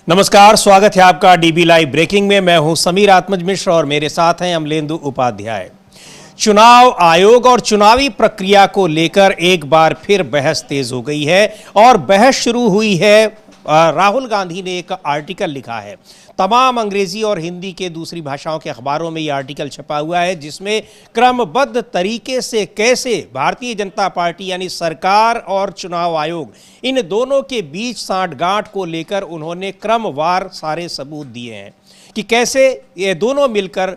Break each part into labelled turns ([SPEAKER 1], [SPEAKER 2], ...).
[SPEAKER 1] नमस्कार, स्वागत है आपका डीबी लाइव ब्रेकिंग में। मैं हूं समीर आत्मज मिश्र और मेरे साथ हैं अमलेंदु उपाध्याय। चुनाव आयोग और चुनावी प्रक्रिया को लेकर एक बार फिर बहस तेज हो गई है और बहस शुरू हुई है। राहुल गांधी ने एक आर्टिकल लिखा है, तमाम अंग्रेजी और हिंदी के दूसरी भाषाओं के अखबारों में यह आर्टिकल छपा हुआ है, जिसमें क्रमबद्ध तरीके से कैसे भारतीय जनता पार्टी यानी सरकार और चुनाव आयोग इन दोनों के बीच सांठगांठ को लेकर उन्होंने क्रमवार सारे सबूत दिए हैं कि कैसे ये दोनों मिलकर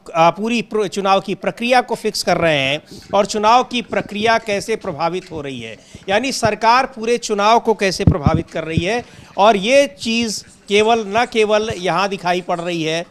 [SPEAKER 1] पूरी चुनाव की प्रक्रिया को फिक्स कर रहे हैं और चुनाव की प्रक्रिया कैसे प्रभावित हो रही है, यानी सरकार पूरे चुनाव को कैसे प्रभावित कर रही है। और ये चीज़ न केवल यहाँ दिखाई पड़ रही है,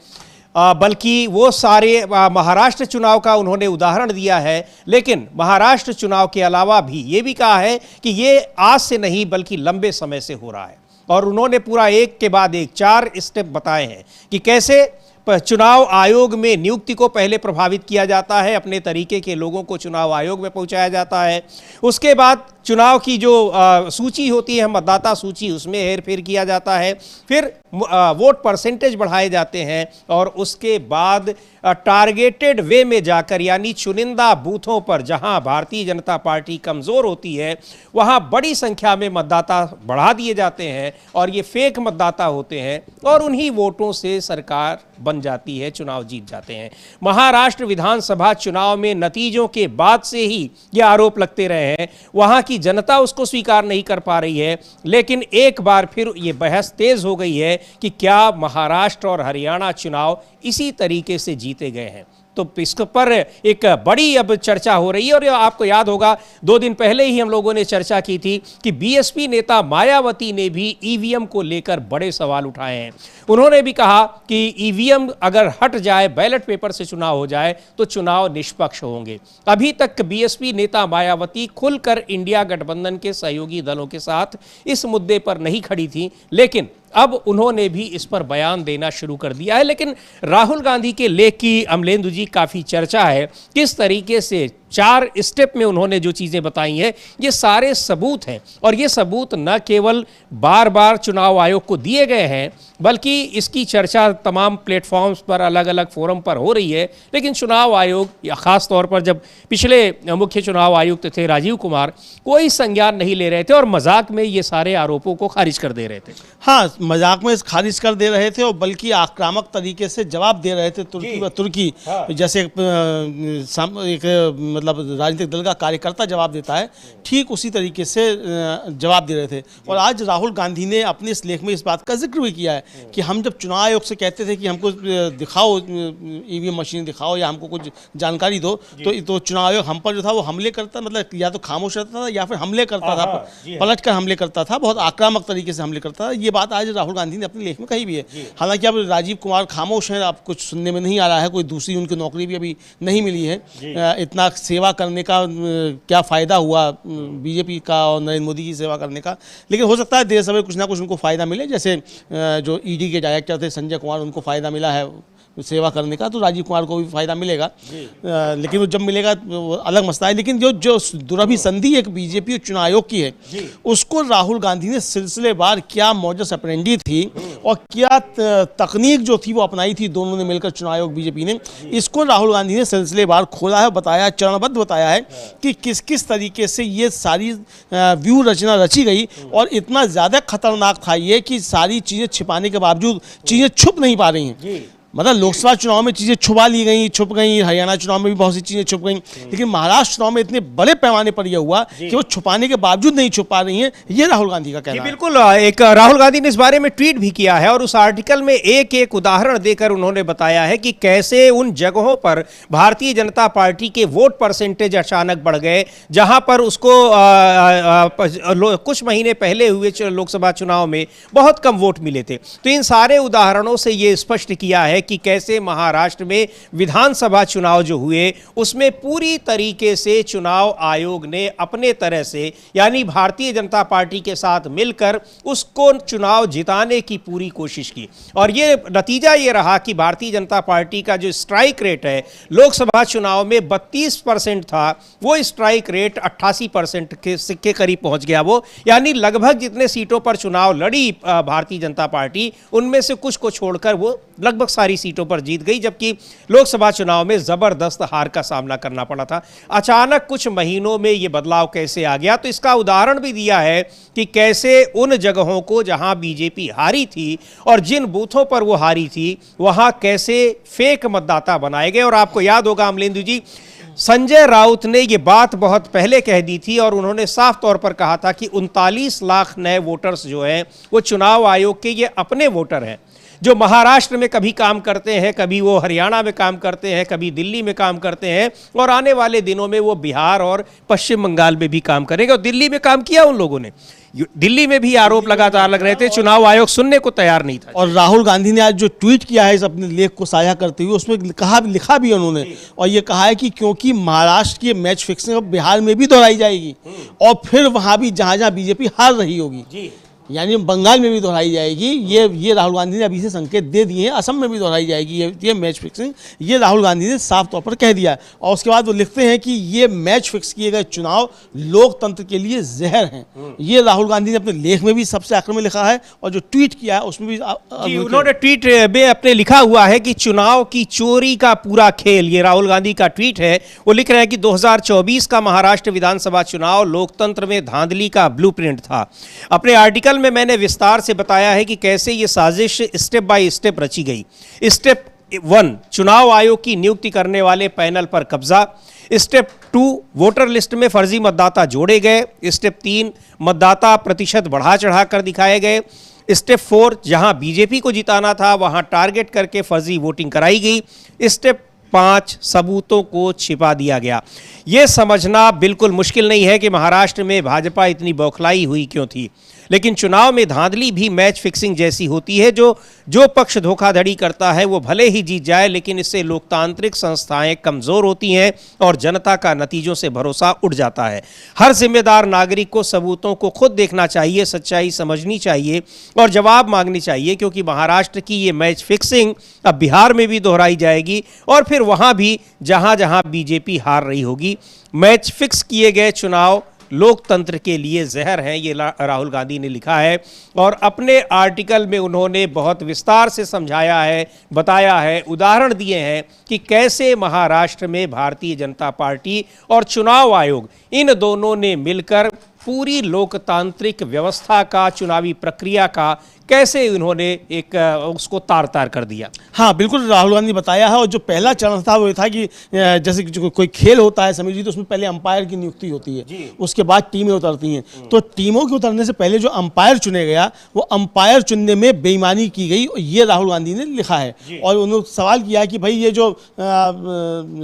[SPEAKER 1] बल्कि वो सारे महाराष्ट्र चुनाव का उन्होंने उदाहरण दिया है। लेकिन महाराष्ट्र चुनाव के अलावा भी ये भी कहा है कि ये आज से नहीं बल्कि लंबे समय से हो रहा है। और उन्होंने पूरा एक के बाद एक 4 स्टेप बताए हैं कि कैसे चुनाव आयोग में नियुक्ति को पहले प्रभावित किया जाता है, अपने तरीके के लोगों को चुनाव आयोग में पहुंचाया जाता है। उसके बाद चुनाव की जो सूची होती है, मतदाता सूची, उसमें हेरफेर किया जाता है। फिर वोट परसेंटेज बढ़ाए जाते हैं और उसके बाद टारगेटेड वे में जाकर यानी चुनिंदा बूथों पर जहां भारतीय जनता पार्टी कमज़ोर होती है वहां बड़ी संख्या में मतदाता बढ़ा दिए जाते हैं और ये फेक मतदाता होते हैं और उन्हीं वोटों से सरकार बन जाती है, चुनाव जीत जाते हैं। महाराष्ट्र विधानसभा चुनाव में नतीजों के बाद से ही ये आरोप लगते रहे हैं, वहां की जनता उसको स्वीकार नहीं कर पा रही है। लेकिन एक बार फिर ये बहस तेज हो गई है कि क्या महाराष्ट्र और हरियाणा चुनाव इसी तरीके से जीते गए हैं। तो इस पर एक बड़ी अब चर्चा हो रही है। और आपको याद होगा 2 दिन पहले ही हम लोगों ने चर्चा की थी कि बीएसपी नेता मायावती ने भी ईवीएम को लेकर बड़े सवाल उठाए हैं। उन्होंने भी कहा कि ईवीएम अगर हट जाए, बैलेट पेपर से चुनाव हो जाए तो चुनाव निष्पक्ष होंगे। अभी तक बीएसपी नेता मायावती खुलकर इंडिया गठबंधन के सहयोगी दलों के साथ इस मुद्दे पर नहीं खड़ी थी, लेकिन अब उन्होंने भी इस पर बयान देना शुरू कर दिया है। लेकिन राहुल गांधी के लेख की अमलेंदु जी काफ़ी चर्चा है, किस तरीके से 4 स्टेप में उन्होंने जो चीज़ें बताई हैं ये सारे सबूत हैं। और ये सबूत न केवल बार बार चुनाव आयोग को दिए गए हैं बल्कि इसकी चर्चा तमाम प्लेटफॉर्म्स पर, अलग अलग फोरम पर हो रही है। लेकिन चुनाव आयोग या ख़ास तौर पर जब पिछले मुख्य चुनाव आयुक्त थे राजीव कुमार, कोई संज्ञान नहीं ले रहे थे और मजाक में ये सारे आरोपों को खारिज कर दे रहे थे।
[SPEAKER 2] हाँ, मजाक में खारिज कर दे रहे थे और बल्कि आक्रामक तरीके से जवाब दे रहे थे। तुर्की हाँ। जैसे एक मतलब राजनीतिक दल का कार्यकर्ता जवाब देता है, ठीक उसी तरीके से जवाब दे रहे थे। और आज राहुल गांधी ने अपने इस लेख में इस बात का जिक्र भी किया है कि हम जब चुनाव आयोग से कहते थे कि हमको दिखाओ ईवीएम मशीन दिखाओ या हमको कुछ जानकारी दो, तो चुनाव आयोग हम पर जो था वो हमले करता, मतलब या तो खामोश रहता था या फिर हमले करता था, पलट कर हमले करता था, बहुत आक्रामक तरीके से हमले करता था। ये बात आज राहुल गांधी ने अपने लेख में कही भी है। हालांकि अब राजीव कुमार खामोश हैं, अब कुछ सुनने में नहीं आ रहा है, कोई दूसरी उनकी नौकरी भी अभी नहीं मिली है। इतना सेवा करने का क्या फ़ायदा हुआ बीजेपी का और नरेंद्र मोदी की सेवा करने का। लेकिन हो सकता है देर समय कुछ ना कुछ उनको फ़ायदा मिले, जैसे जो ईडी के डायरेक्टर थे संजय कुमार, उनको फ़ायदा मिला है सेवा करने का, तो राजीव कुमार को भी फ़ायदा मिलेगा। लेकिन वो जब मिलेगा वो अलग मसला है। लेकिन जो दुरभी संधि एक बीजेपी और चुनाव आयोग की है, उसको राहुल गांधी ने सिलसिलेवार क्या मॉडस ऑपरेंडी थी और क्या तकनीक जो थी वो अपनाई थी दोनों ने मिलकर, चुनाव आयोग बीजेपी ने, इसको राहुल गांधी ने सिलसिलेवार खोला है, बताया, चरणबद्ध बताया है कि किस किस तरीके से ये सारी व्यू रचना रची गई। और इतना ज़्यादा खतरनाक था ये कि सारी चीज़ें छिपाने के बावजूद चीज़ें छुप नहीं पा रही हैं। मतलब लोकसभा चुनाव में चीज़ें छुपा ली गई, छुप गई, हरियाणा चुनाव में भी बहुत सी चीज़ें छुप गई, लेकिन महाराष्ट्र चुनाव में इतने बड़े पैमाने पर यह हुआ कि वो छुपाने के बावजूद नहीं छुप पा रही हैं। ये राहुल गांधी का कहना है।
[SPEAKER 1] बिल्कुल, एक राहुल गांधी ने इस बारे में ट्वीट भी किया है और उस आर्टिकल में एक एक उदाहरण देकर उन्होंने बताया है कि कैसे उन जगहों पर भारतीय जनता पार्टी के वोट परसेंटेज अचानक बढ़ गए जहां पर उसको कुछ महीने पहले हुए लोकसभा चुनाव में बहुत कम वोट मिले थे। तो इन सारे उदाहरणों से ये स्पष्ट किया है कि कैसे महाराष्ट्र में विधानसभा चुनाव जो हुए उसमें पूरी तरीके से चुनाव आयोग ने अपने तरह से, यानी भारतीय जनता पार्टी के साथ मिलकर उसको चुनाव जिताने की पूरी कोशिश की। और ये नतीजा ये रहा कि भारतीय जनता पार्टी का जो स्ट्राइक रेट है लोकसभा चुनाव में 32% था, वो स्ट्राइक रेट 88% के करीब पहुंच गया वो, यानी लगभग जितने सीटों पर चुनाव लड़ी भारतीय जनता पार्टी उनमें से कुछ को छोड़कर वो लगभग सारी सीटों पर जीत गई, जबकि लोकसभा चुनाव में जबरदस्त हार का सामना करना पड़ा था। अचानक कुछ महीनों में ये बदलाव कैसे आ गया, तो इसका उदाहरण भी दिया है कि कैसे उन जगहों को जहां बीजेपी हारी थी और जिन बूथों पर वो हारी थी वहां कैसे फेक मतदाता बनाए गए। और आपको याद होगा अमलेंदु जी, संजय राउत ने ये बात बहुत पहले कह दी थी और उन्होंने साफ तौर पर कहा था कि 39 लाख नए वोटर्स जो हैं वो चुनाव आयोग के ये अपने वोटर हैं, जो महाराष्ट्र में कभी काम करते हैं, कभी वो हरियाणा में काम करते हैं, कभी दिल्ली में काम करते हैं और आने वाले दिनों में वो बिहार और पश्चिम बंगाल में भी काम करेंगे। और दिल्ली में काम किया उन लोगों ने, दिल्ली में भी आरोप लगातार लग रहे थे, चुनाव आयोग सुनने को तैयार नहीं था।
[SPEAKER 2] और राहुल गांधी ने आज जो ट्वीट किया है इस अपने लेख को साझा करते हुए, उसमें लिखा भी उन्होंने, और ये कहा है कि क्योंकि महाराष्ट्र की मैच फिक्सिंग अब बिहार में भी दोहराई जाएगी और फिर वहां भी जहां जहां बीजेपी हार रही होगी, यानी बंगाल में भी दोहराई जाएगी। ये राहुल गांधी ने अभी से संकेत दे दिए हैं, असम में भी दोहराई जाएगी ये मैच फिक्सिंग, ये राहुल गांधी ने साफ तौर पर कह दिया है। और उसके बाद वो लिखते हैं कि ये मैच फिक्स किए गए चुनाव लोकतंत्र के लिए जहर हैं। ये राहुल गांधी ने अपने लेख में भी सबसे आखिर में लिखा है और जो ट्वीट किया है उसमें भी
[SPEAKER 1] उन्होंने ट्वीट में अपने लिखा हुआ है कि चुनाव की चोरी का पूरा खेल, ये राहुल गांधी का ट्वीट है। वो लिख रहे हैं कि 2024 का महाराष्ट्र विधानसभा चुनाव लोकतंत्र में धांधली का ब्लूप्रिंट था। अपने आर्टिकल में मैंने विस्तार से बताया है कि कैसे यह साजिश स्टेप बाय स्टेप रची गई। स्टेप 1, चुनाव आयोग की नियुक्ति करने वाले पैनल पर कब्जा। स्टेप 2, वोटर लिस्ट में फर्जी मतदाता जोड़े गए। स्टेप 3, मतदाता प्रतिशत बढ़ा चढ़ा कर दिखाए गए। स्टेप 4, जहां बीजेपी को जिताना था वहां टारगेट करके फर्जी वोटिंग कराई गई। स्टेप 5, सबूतों को छिपा दिया गया। यह समझना बिल्कुल मुश्किल नहीं है कि महाराष्ट्र में भाजपा इतनी बौखलाई हुई क्यों थी, लेकिन चुनाव में धांधली भी मैच फिक्सिंग जैसी होती है। जो पक्ष धोखाधड़ी करता है वो भले ही जीत जाए, लेकिन इससे लोकतांत्रिक संस्थाएं कमजोर होती हैं और जनता का नतीजों से भरोसा उठ जाता है। हर जिम्मेदार नागरिक को सबूतों को खुद देखना चाहिए, सच्चाई समझनी चाहिए और जवाब मांगनी चाहिए, क्योंकि महाराष्ट्र की ये मैच फिक्सिंग अब बिहार में भी दोहराई जाएगी और फिर वहां भी जहां जहां बीजेपी हार रही होगी। मैच फिक्स किए गए चुनाव लोकतंत्र के लिए जहर हैं, ये राहुल गांधी ने लिखा है। और अपने आर्टिकल में उन्होंने बहुत विस्तार से समझाया है, बताया है, उदाहरण दिए हैं कि कैसे महाराष्ट्र में भारतीय जनता पार्टी और चुनाव आयोग इन दोनों ने मिलकर पूरी लोकतांत्रिक व्यवस्था का, चुनावी प्रक्रिया का कैसे उन्होंने एक उसको तार तार कर दिया।
[SPEAKER 2] हाँ बिल्कुल, राहुल गांधी ने बताया है। और जो पहला चरण था वो था कि जैसे कि कोई खेल होता है समीर जी, तो उसमें पहले अंपायर की नियुक्ति होती है, उसके बाद टीमें उतरती हैं। तो टीमों के उतरने से पहले जो अंपायर चुने गया वो अंपायर चुनने में बेईमानी की गई, ये राहुल गांधी ने लिखा है। और उन्होंने सवाल किया कि भाई ये जो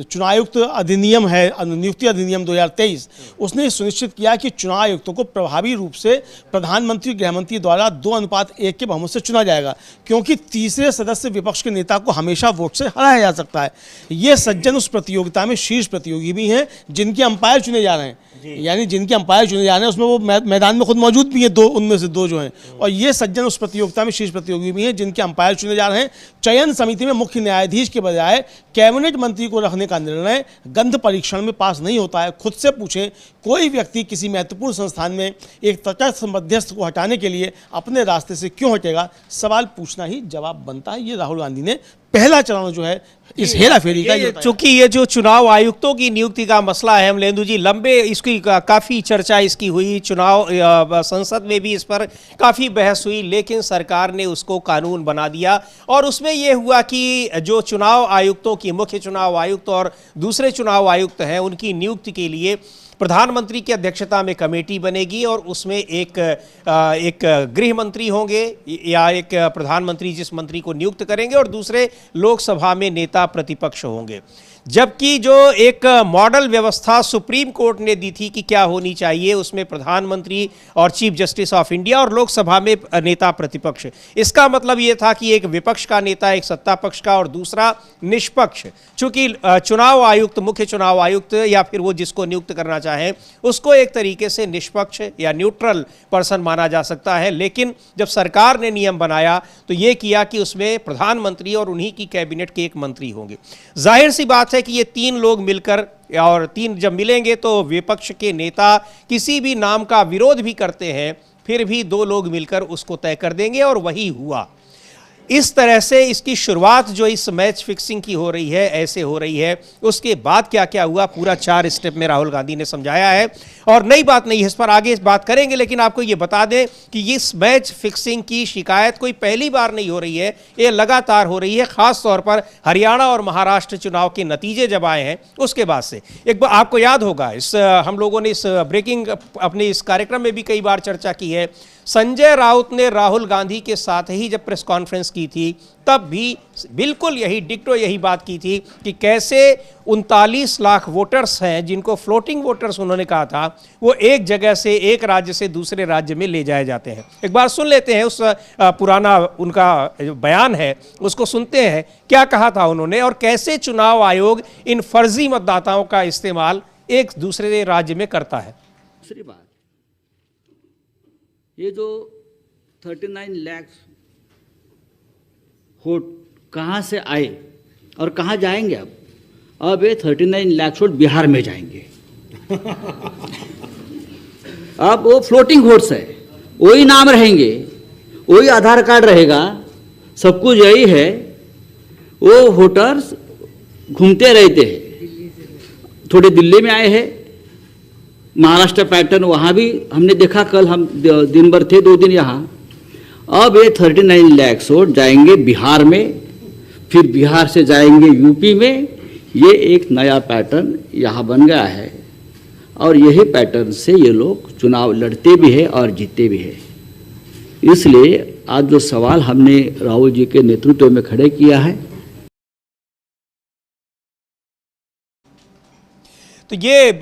[SPEAKER 2] चुनायुक्त अधिनियम है, नियुक्ति अधिनियम 2023, उसने सुनिश्चित किया कि चुनाव आयुक्तों को प्रभावी रूप से प्रधानमंत्री गृहमंत्री द्वारा 2:1 के बहुमत से चुना जाएगा, क्योंकि तीसरे सदस्य विपक्ष के नेता को हमेशा वोट से हराया जा सकता है। ये सज्जन उस प्रतियोगिता में शीर्ष प्रतियोगी भी हैं जिनके अंपायर चुने जा रहे हैं, यानी जिनके अंपायर चुने जा रहे हैं उसमें वो मैदान में खुद मौजूद भी हैं, उनमें से दो जो हैं। और ये सज्जन उस प्रतियोगिता में शीर्ष प्रतियोगी भी हैं जिनके अंपायर चुने जा रहे हैं। चयन समिति में मुख्य न्यायाधीश के बजाय कैबिनेट मंत्री को रखने का निर्णय गंध परीक्षण में पास नहीं होता है। खुद से पूछें, कोई व्यक्ति किसी महत्वपूर्ण संस्थान में एक तटस्थ मध्यस्थ को हटाने के लिए अपने रास्ते से क्यों हटेगा? सवाल पूछना ही जवाब बनता है। ये राहुल गांधी ने पहला चरण जो है इस हेरा फेरी का,
[SPEAKER 1] चूंकि ये जो चुनाव आयुक्तों की नियुक्ति का मसला है अमलेंदु जी, लंबे इसकी काफ़ी चर्चा इसकी हुई, चुनाव संसद में भी इस पर काफ़ी बहस हुई, लेकिन सरकार ने उसको कानून बना दिया। और उसमें ये हुआ कि जो चुनाव आयुक्तों की, मुख्य चुनाव आयुक्त और दूसरे चुनाव आयुक्त हैं, उनकी नियुक्ति के लिए प्रधानमंत्री की अध्यक्षता में कमेटी बनेगी और उसमें एक गृह मंत्री होंगे या एक प्रधानमंत्री जिस मंत्री को नियुक्त करेंगे और दूसरे लोकसभा में नेता प्रतिपक्ष होंगे। जबकि जो एक मॉडल व्यवस्था सुप्रीम कोर्ट ने दी थी कि क्या होनी चाहिए, उसमें प्रधानमंत्री और चीफ जस्टिस ऑफ इंडिया और लोकसभा में नेता प्रतिपक्ष, इसका मतलब ये था कि एक विपक्ष का नेता, एक सत्ता पक्ष का और दूसरा निष्पक्ष। चूंकि चुनाव आयुक्त, मुख्य चुनाव आयुक्त या फिर वो जिसको नियुक्त करना चाहे उसको एक तरीके से निष्पक्ष या न्यूट्रल पर्सन माना जा सकता है, लेकिन जब सरकार ने नियम बनाया तो ये किया कि उसमें प्रधानमंत्री और उन्हीं की कैबिनेट के एक मंत्री होंगे। जाहिर सी बात है कि ये तीन लोग मिलकर, और तीन जब मिलेंगे तो विपक्ष के नेता किसी भी नाम का विरोध भी करते हैं फिर भी दो लोग मिलकर उसको तय कर देंगे, और वही हुआ। इस तरह से इसकी शुरुआत जो इस मैच फिक्सिंग की हो रही है, ऐसे हो रही है। उसके बाद क्या क्या हुआ पूरा 4 स्टेप में राहुल गांधी ने समझाया है, और नई बात नहीं है, इस पर आगे बात करेंगे। लेकिन आपको ये बता दें कि इस मैच फिक्सिंग की शिकायत कोई पहली बार नहीं हो रही है, ये लगातार हो रही है। खास तौर पर हरियाणा और महाराष्ट्र चुनाव के नतीजे जब आए हैं उसके बाद से। एक बार आपको याद होगा, हम लोगों ने इस ब्रेकिंग अपने इस कार्यक्रम में भी कई बार चर्चा की है, संजय राउत ने राहुल गांधी के साथ ही जब प्रेस कॉन्फ्रेंस की थी तब भी बिल्कुल यही डिक्टो यही बात की थी कि कैसे 39 लाख वोटर्स हैं जिनको फ्लोटिंग वोटर्स उन्होंने कहा था, वो एक जगह से, एक राज्य से दूसरे राज्य में ले जाए जाते हैं। एक बार सुन लेते हैं, उस पुराना उनका जो बयान है उसको सुनते हैं, क्या कहा था उन्होंने और कैसे चुनाव आयोग इन फर्जी मतदाताओं का इस्तेमाल एक दूसरे राज्य में करता है।
[SPEAKER 3] दूसरी बात, ये जो 39 लाख वोट कहाँ से आए और कहाँ जाएंगे? अब ये 39 लाख वोट बिहार में जाएंगे। अब वो फ्लोटिंग वोट्स है, वही नाम रहेंगे, वही आधार कार्ड रहेगा, सब कुछ यही है। वो वोटर्स घूमते रहते हैं, थोड़े दिल्ली में आए हैं, महाराष्ट्र पैटर्न वहाँ भी हमने देखा, कल हम दिन भर थे 2 दिन यहाँ। अब ये 39 लाख वोट जाएंगे बिहार में, फिर बिहार से जाएंगे यूपी में। ये एक नया पैटर्न यहाँ बन गया है, और यही पैटर्न से ये लोग चुनाव लड़ते भी हैं और जीतते भी हैं। इसलिए आज जो सवाल हमने राहुल जी के नेतृत्व में खड़े किया है,
[SPEAKER 1] तो ये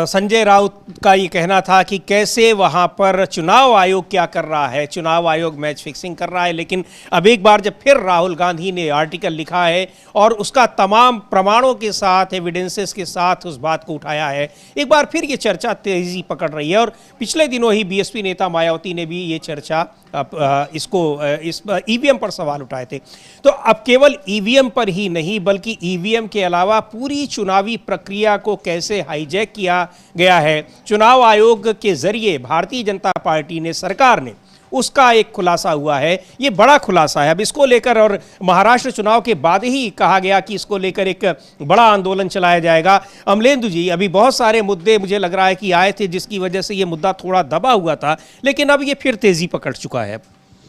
[SPEAKER 1] संजय राउत का ये कहना था कि कैसे वहाँ पर चुनाव आयोग क्या कर रहा है, चुनाव आयोग मैच फिक्सिंग कर रहा है। लेकिन अब एक बार जब फिर राहुल गांधी ने आर्टिकल लिखा है और उसका तमाम प्रमाणों के साथ, एविडेंसेस के साथ उस बात को उठाया है, एक बार फिर ये चर्चा तेजी पकड़ रही है। और पिछले दिनों ही बीएसपी नेता मायावती ने भी ये चर्चा इस ईवीएम पर सवाल उठाए थे। तो अब केवल ईवीएम पर ही नहीं बल्कि ईवीएम के अलावा पूरी चुनावी प्रक्रिया को कैसे हाईजैक किया गया है चुनाव आयोग के जरिए भारतीय जनता पार्टी ने, सरकार ने, उसका एक खुलासा हुआ है। ये बड़ा खुलासा है। अब इसको लेकर, और महाराष्ट्र चुनाव के बाद ही कहा गया कि इसको लेकर एक बड़ा आंदोलन चलाया जाएगा। अमलेंदु जी, अभी बहुत सारे मुद्दे मुझे लग रहा है कि आए थे जिसकी वजह से ये मुद्दा थोड़ा दबा हुआ था, लेकिन अब ये फिर तेजी पकड़ चुका है।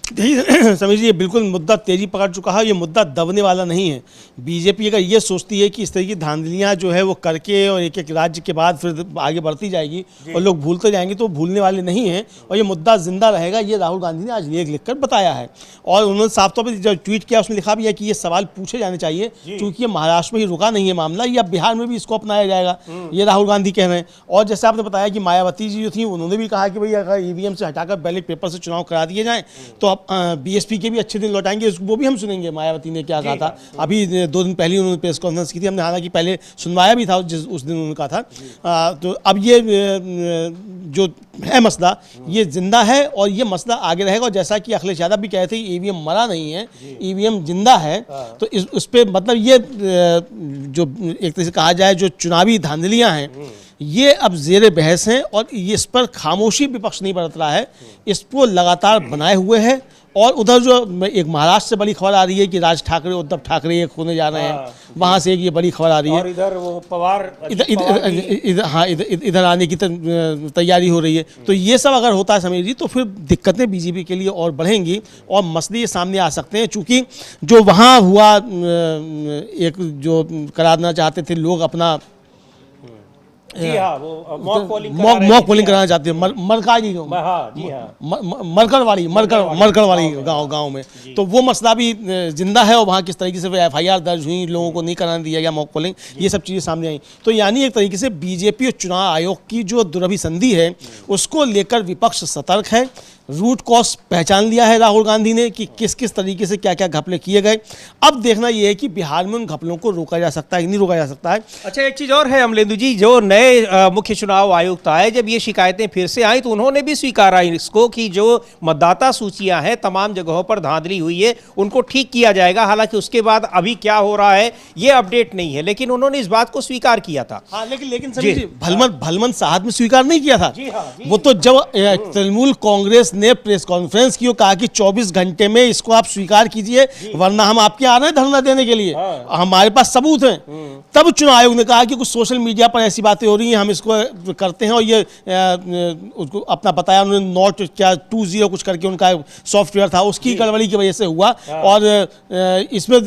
[SPEAKER 2] समझ लीजिए, बिल्कुल मुद्दा तेजी पकड़ चुका है। ये मुद्दा दबने वाला नहीं है। बीजेपी अगर ये सोचती है कि इस तरह की धांधलियाँ जो है वो करके और एक एक राज्य के बाद फिर आगे बढ़ती जाएगी और लोग भूलते जाएंगे, तो भूलने वाले नहीं हैं और ये मुद्दा जिंदा रहेगा। ये राहुल गांधी ने आज लेख लिखकर बताया है, और उन्होंने साफ तौर पर जब ट्वीट किया उसमें लिखा भी है कि ये सवाल पूछे जाने चाहिए, क्योंकि ये महाराष्ट्र में ही रुका नहीं है मामला, ये अब बिहार में भी इसको अपनाया जाएगा, ये राहुल गांधी कह रहे हैं। और जैसे आपने बताया कि मायावती जी जो थी उन्होंने भी कहा कि भाई अगर ईवीएम से हटाकर बैलेट पेपर से चुनाव करा दिए जाएँ तो अब बीएसपी के भी अच्छे दिन लौटाएंगे। वो भी हम सुनेंगे मायावती ने क्या कहा था। अभी 2 दिन पहले उन्होंने प्रेस कॉन्फ्रेंस की थी, हमने हालांकि पहले सुनवाया भी था उस दिन उन्होंने कहा था। तो अब ये जो है मसला ये जिंदा है और ये मसला आगे रहेगा। और जैसा कि अखिलेश यादव भी कहे थे, ईवीएम मरा नहीं है, ईवीएम जिंदा है। तो उस पर मतलब ये जो एक तरह से कहा जाए जो चुनावी धांधलियाँ हैं ये अब जेर बहस हैं, और इस पर खामोशी विपक्ष नहीं बरत रहा है, इसको लगातार बनाए हुए है। और उधर जो एक महाराष्ट्र से बड़ी खबर आ रही है कि राज ठाकरे, उद्धव ठाकरे एक होने जा रहे हैं, वहाँ से एक ये बड़ी खबर आ रही है।
[SPEAKER 1] और इधर वो पवार
[SPEAKER 2] इधर आने की तैयारी हो रही है। तो ये सब अगर होता है समीर जी, तो फिर दिक्कतें बीजेपी के लिए और बढ़ेंगी और मसले ये सामने आ सकते हैं। चूँकि जो वहाँ हुआ, एक जो कराना चाहते थे लोग अपना
[SPEAKER 1] जी हाँ, वो मॉक पोलिंग
[SPEAKER 2] मॉक पोलिंग कराना चाहते हैं मरकाजी
[SPEAKER 1] हाँ जी हाँ,
[SPEAKER 2] मरकड़वाड़ी गांव में। तो वो मसला भी जिंदा है और वहाँ किस तरीके से FIR दर्ज हुई, लोगों को नहीं कराने दिया गया मॉक पोलिंग, ये सब चीज़ें सामने आई। तो यानी एक तरीके से बीजेपी और चुनाव आयोग की जो दुरभिसंधि है उसको लेकर विपक्ष सतर्क है। रूट कॉज पहचान लिया है राहुल गांधी ने कि किस किस तरीके से क्या क्या घपले किए गए। अब देखना यह है कि बिहार में उन घपलों को रोका जा सकता है कि नहीं रोका जा सकता है।
[SPEAKER 1] अच्छा, एक चीज और है अमलेंदु जी, जो नए मुख्य चुनाव आयुक्त आए, जब ये शिकायतें फिर से आई तो उन्होंने भी स्वीकारा इसको कि जो मतदाता सूचियां हैं तमाम जगहों पर धांधली हुई है, उनको ठीक किया जाएगा। हालांकि उसके बाद अभी क्या हो रहा है ये अपडेट नहीं है, लेकिन उन्होंने इस बात को स्वीकार किया था।
[SPEAKER 2] हाँ, लेकिन समीर जी, भलमन साहब ने स्वीकार नहीं किया था।
[SPEAKER 1] जी हाँ, जी।
[SPEAKER 2] वो तो जब तृणमूल कांग्रेस ने प्रेस कॉन्फ्रेंस की, कहा कि 24 घंटे में इसको आप स्वीकार कीजिए वरना हम आपके आ रहे हैं धरना देने के लिए, हमारे पास सबूत हैं। तब चुनाव आयोग ने कहा कि कुछ सोशल मीडिया पर ऐसी बातें हो रही हैं, हम इसको करते हैं। और ये उसको अपना बताया उन्होंने, नॉट क्या 20 कुछ करके उनका सॉफ्टवेयर था, उसकी गड़बड़ी की वजह से हुआ। और इसमें